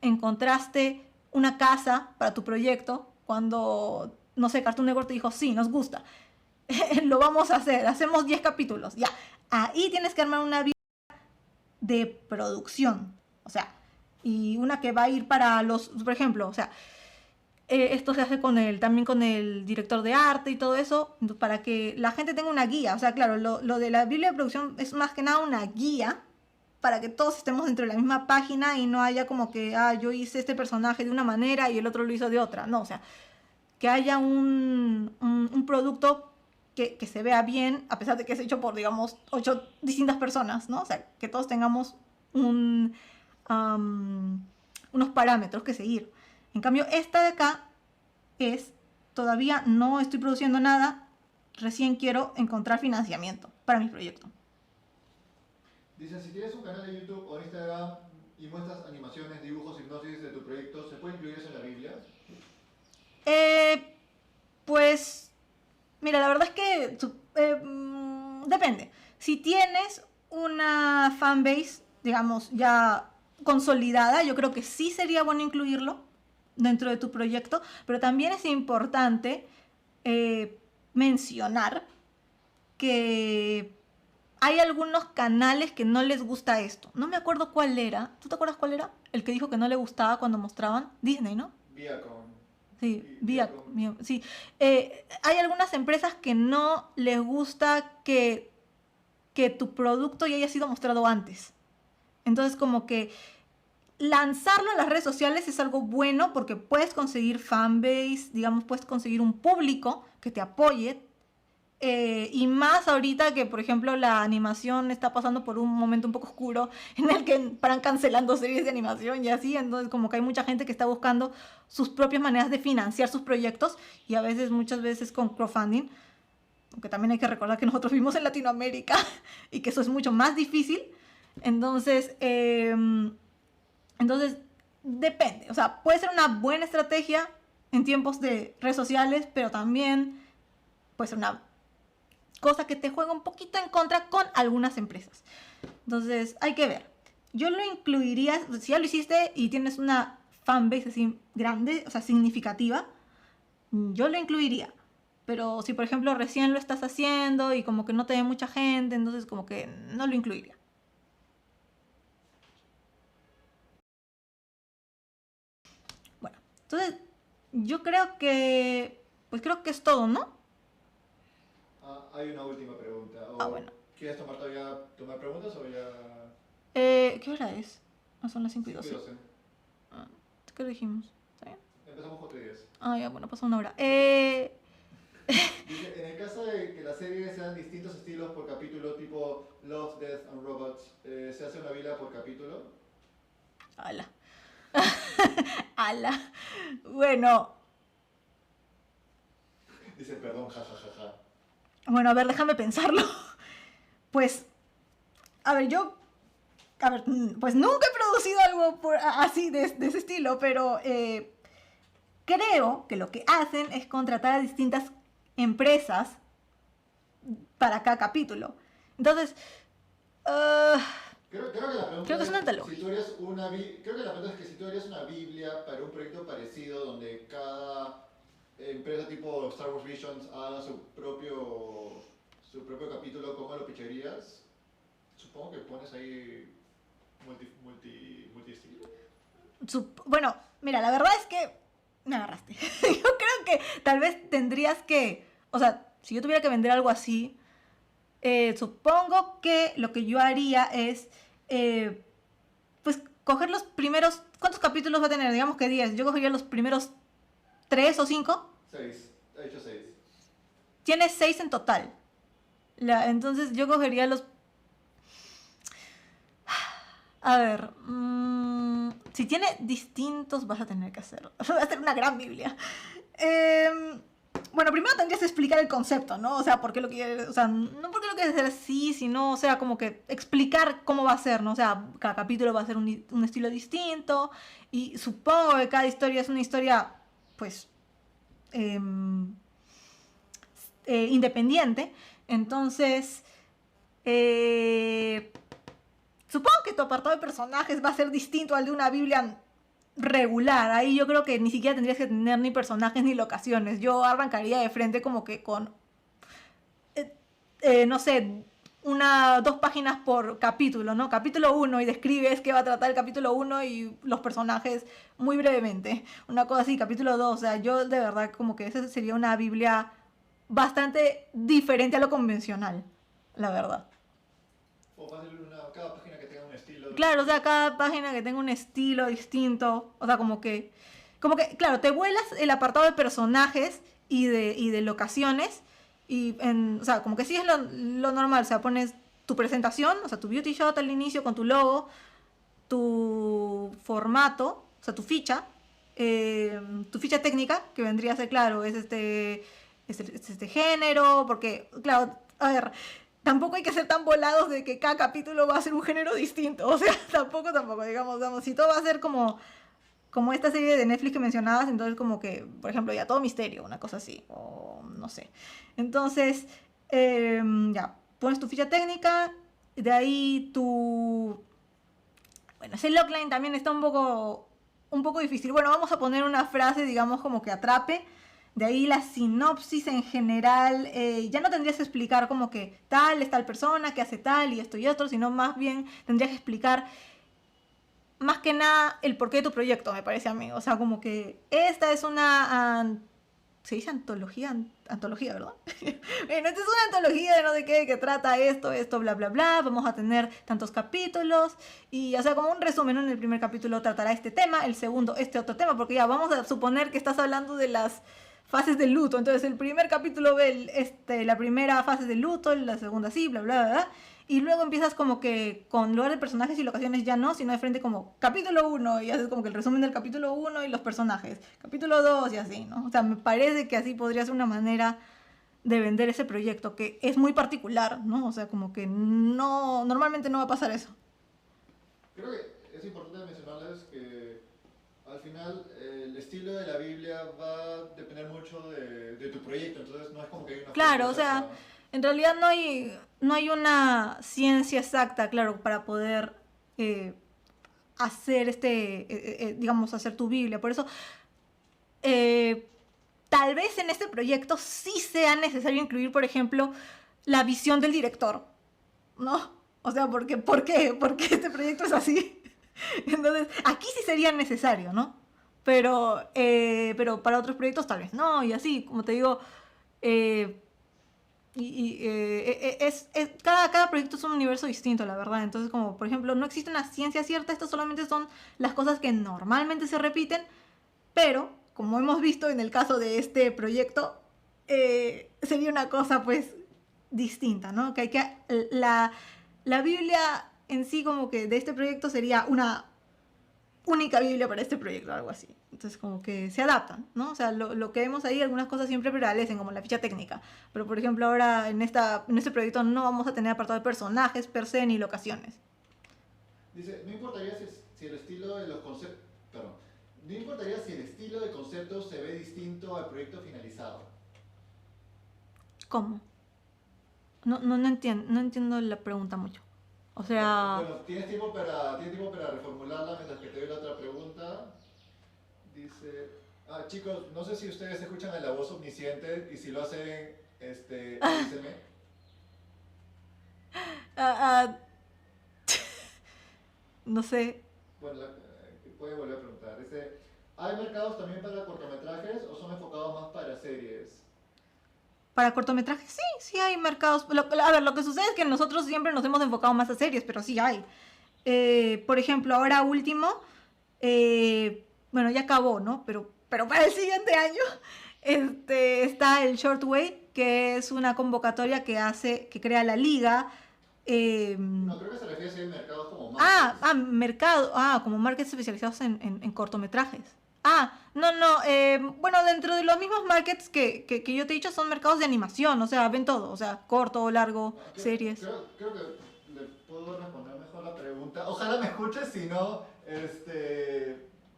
encontraste una casa para tu proyecto, cuando, no sé, Cartoon Network te dijo, sí, nos gusta, lo vamos a hacer, hacemos 10 capítulos, ya. Ahí tienes que armar una Biblia de producción. O sea, y una que va a ir para los, por ejemplo, o sea, esto se hace también con el director de arte y todo eso, para que la gente tenga una guía. O sea, claro, lo de la Biblia de producción es más que nada una guía para que todos estemos dentro de la misma página y no haya como que, yo hice este personaje de una manera y el otro lo hizo de otra. No, o sea, que haya un producto que se vea bien, a pesar de que es hecho por, digamos, 8 distintas personas, ¿no? O sea, que todos tengamos unos parámetros que seguir. En cambio, esta de acá es, todavía no estoy produciendo nada, recién quiero encontrar financiamiento para mi proyecto. Dicen, si tienes un canal de YouTube o Instagram y muestras animaciones, dibujos, hipnosis de tu proyecto, ¿se puede incluir eso en la Biblia? Pues, mira, la verdad es que depende. Si tienes una fanbase, digamos, ya consolidada, yo creo que sí sería bueno incluirlo dentro de tu proyecto, pero también es importante mencionar que hay algunos canales que no les gusta esto. No me acuerdo cuál era. ¿Tú te acuerdas cuál era? El que dijo que no le gustaba cuando mostraban Disney, ¿no? Viacom. Sí, Viacom. sí. Hay algunas empresas que no les gusta que tu producto ya haya sido mostrado antes. Entonces, como que lanzarlo en las redes sociales es algo bueno porque puedes conseguir fanbase, digamos, puedes conseguir un público que te apoye. Y más ahorita que, por ejemplo, la animación está pasando por un momento un poco oscuro en el que paran cancelando series de animación y así, entonces como que hay mucha gente que está buscando sus propias maneras de financiar sus proyectos y a veces, muchas veces con crowdfunding, aunque también hay que recordar que nosotros vivimos en Latinoamérica y que eso es mucho más difícil, entonces depende, o sea, puede ser una buena estrategia en tiempos de redes sociales, pero también puede ser una cosa que te juega un poquito en contra con algunas empresas. Entonces, hay que ver. Yo lo incluiría, si ya lo hiciste y tienes una fanbase así grande, o sea, significativa, yo lo incluiría. Pero si, por ejemplo, recién lo estás haciendo y como que no te ve mucha gente, entonces como que no lo incluiría. Bueno, entonces yo creo que es todo, ¿no? Hay una última pregunta. Bueno. ¿Quieres tomar preguntas o ya...? ¿Qué hora es? No, son las 5:12. 5:12. ¿Qué dijimos? ¿Está bien? Empezamos 4:10. Ya, bueno, pasó una hora. Dice, en el caso de que las series sean distintos estilos por capítulo, tipo Love, Death and Robots, ¿se hace una Biblia por capítulo? Ala. Ala. Bueno. Dice, perdón, jajajaja. Bueno, a ver, déjame pensarlo. Pues, pues nunca he producido algo así de ese estilo, pero creo que lo que hacen es contratar a distintas empresas para cada capítulo. Entonces, Creo que la pregunta creo que es una antología. creo que la pregunta es que si tú harías una Biblia para un proyecto parecido donde cada empresa tipo Star Wars Visions haga su propio capítulo, ¿cómo lo picharías? Supongo que pones ahí multi-estilo. Bueno, mira, la verdad es que me agarraste. Yo creo que tal vez tendrías que, o sea, si yo tuviera que vender algo así, supongo que lo que yo haría es, pues, coger los primeros, ¿cuántos capítulos va a tener? Digamos que 10. Yo cogería los primeros 3 o 5. 6, he hecho 6. Tiene 6 en total. Entonces yo cogería los... A ver, si tiene distintos vas a tener que hacerlo. Va a ser una gran Biblia. Bueno, primero tendrías que explicar el concepto, ¿no? O sea, por qué lo quieres, o sea, no por qué lo quieres hacer así, sino, o sea, como que explicar cómo va a ser, ¿no? O sea, cada capítulo va a ser un estilo distinto y supongo que cada historia es una historia, pues, independiente. Entonces, supongo que tu apartado de personajes va a ser distinto al de una Biblia regular. Ahí yo creo que ni siquiera tendrías que tener ni personajes ni locaciones. Yo arrancaría de frente como que con, no sé, 2 páginas por capítulo, ¿no? Capítulo 1 y describes qué va a tratar el capítulo 1 y los personajes muy brevemente. Una cosa así, capítulo 2. O sea, yo de verdad como que esa sería una Biblia bastante diferente a lo convencional, la verdad. O fácil, cada página que tenga un estilo. Claro, o sea, cada página que tenga un estilo distinto. O sea, como que, claro, te vuelas el apartado de personajes y de locaciones O sea, como que sí es lo normal, o sea, pones tu presentación, o sea, tu beauty shot al inicio con tu logo, tu formato, o sea, tu ficha técnica, que vendría a ser, claro, es este género, porque, claro, a ver, tampoco hay que ser tan volados de que cada capítulo va a ser un género distinto, o sea, tampoco, digamos, si todo va a ser como esta serie de Netflix que mencionabas, entonces como que, por ejemplo, ya todo misterio, una cosa así, o no sé. Entonces, ya, pones tu ficha técnica, de ahí bueno, ese logline también está un poco difícil. Bueno, vamos a poner una frase, digamos, como que atrape. De ahí la sinopsis en general, ya no tendrías que explicar como que tal es tal persona, que hace tal y esto y otro, sino más bien tendrías que explicar más que nada el porqué de tu proyecto, me parece a mí. O sea, como que esta es se dice antología, antología, ¿verdad? Bueno, esta es una antología de no sé qué, que trata esto, bla, bla, bla. Vamos a tener tantos capítulos. Y, o sea, como un resumen, ¿no? En el primer capítulo tratará este tema, el segundo este otro tema, porque ya vamos a suponer que estás hablando de las fases del luto. Entonces, el primer capítulo ve la primera fase del luto, la segunda sí, bla, bla, bla, bla. Y luego empiezas como que con lugar de personajes y locaciones ya no, sino de frente como capítulo 1 y haces como que el resumen del capítulo 1 y los personajes, capítulo 2 y así, ¿no? O sea, me parece que así podría ser una manera de vender ese proyecto que es muy particular, ¿no? O sea, como que no, normalmente no va a pasar eso. Creo que es importante mencionarles que al final el estilo de la Biblia va a depender mucho de tu proyecto, entonces no es como que hay una Claro, fórmula o sea, exacta. en realidad no hay una ciencia exacta, claro, para poder hacer digamos, hacer tu Biblia. Por eso, eh, tal vez en este proyecto sí sea necesario incluir, por ejemplo, la visión del director, ¿no? O sea, ¿por qué? Porque este proyecto es así. Entonces, aquí sí sería necesario, ¿no? Pero para otros proyectos tal vez no, y así, como te digo, eh, cada proyecto es un universo distinto, la verdad. Entonces, como por ejemplo, no existe una ciencia cierta, estas solamente son las cosas que normalmente se repiten, pero como hemos visto en el caso de este proyecto, sería una cosa pues distinta, ¿no? La Biblia en sí como que de este proyecto sería una única Biblia para este proyecto, algo así. Entonces, como que se adaptan, ¿no? O sea, lo que vemos ahí, algunas cosas siempre prevalecen, como la ficha técnica. Pero, por ejemplo, ahora en este proyecto no vamos a tener apartado de personajes per se ni locaciones. Dice, no importaría si el estilo de los conceptos, perdón, no importaría si el estilo de conceptos se ve distinto al proyecto finalizado. ¿Cómo? No entiendo la pregunta mucho. O sea, Bueno, tienes tiempo para reformularla mientras que te doy la otra pregunta. Dice, chicos, no sé si ustedes escuchan a la voz omnisciente y si lo hacen, avísenme. ah, ah, no sé. Bueno, puede volver a preguntar. Dice, ¿hay mercados también para cortometrajes o son enfocados más para series? Para cortometrajes, sí, sí hay mercados. A ver, lo que sucede es que nosotros siempre nos hemos enfocado más a series, pero sí hay. Por ejemplo, ahora último, bueno, ya acabó, ¿no? Pero para el siguiente año está el Shortwave, que es una convocatoria que crea la liga. eh, No, creo que se refiere a si hay mercados como markets. mercado, como markets especializados en cortometrajes. No, bueno, dentro de los mismos markets que yo te he dicho son mercados de animación, o sea, ven todo, o sea, corto, largo, No, series. creo que le puedo responder mejor la pregunta. Ojalá me escuches, si no,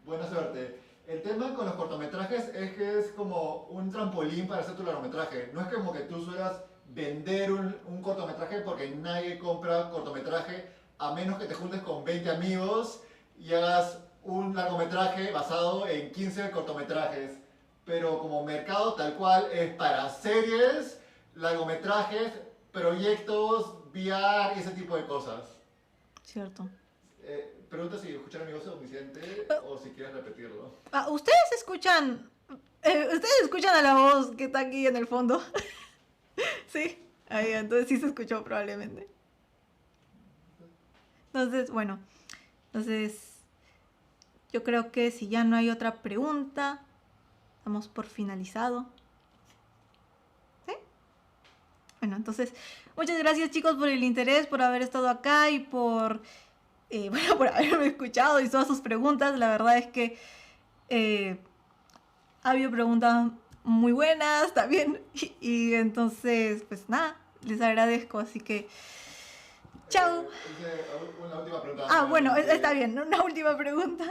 buena suerte. El tema con los cortometrajes es que es como un trampolín para hacer tu largometraje. No es como que tú suelas vender un cortometraje porque nadie compra cortometraje a menos que te juntes con 20 amigos y hagas un largometraje basado en 15 cortometrajes. Pero como mercado tal cual es para series, largometrajes, proyectos, VR y ese tipo de cosas. Cierto. Pregunta si escucharon mi voz omnisciente o si quieres repetirlo. Ustedes escuchan a la voz que está aquí en el fondo. Sí, ahí, entonces sí se escuchó probablemente. Entonces, bueno, entonces yo creo que si ya no hay otra pregunta, damos por finalizado. ¿Sí? Bueno, entonces, muchas gracias chicos por el interés, por haber estado acá y bueno, por haberme escuchado y todas sus preguntas. La verdad es que ha habido preguntas muy buenas también. Y entonces, pues nada, les agradezco. Así que, chao. Una última pregunta. Ah, bueno, está bien, una última pregunta.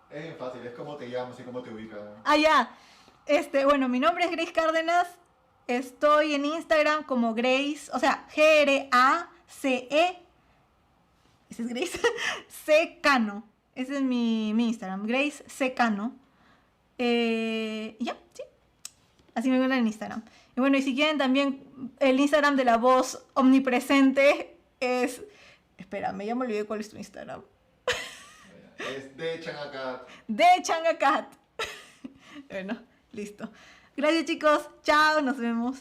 Es bien fácil, es cómo te llamas y cómo te ubicas. Ah, ya. Bueno, mi nombre es Grace Cárdenas. Estoy en Instagram como Grace, o sea, Grace. ¿Ese es Grace? C. Cano. Ese es mi Instagram, Grace C. Cano. Ya, sí. Así me encuentran en Instagram. Y bueno, y si quieren también el Instagram de la voz omnipresente es... Espérame, ya me olvidé cuál es tu Instagram. Es de Changacat. De Changacat. Bueno, listo. Gracias chicos. Chao, nos vemos.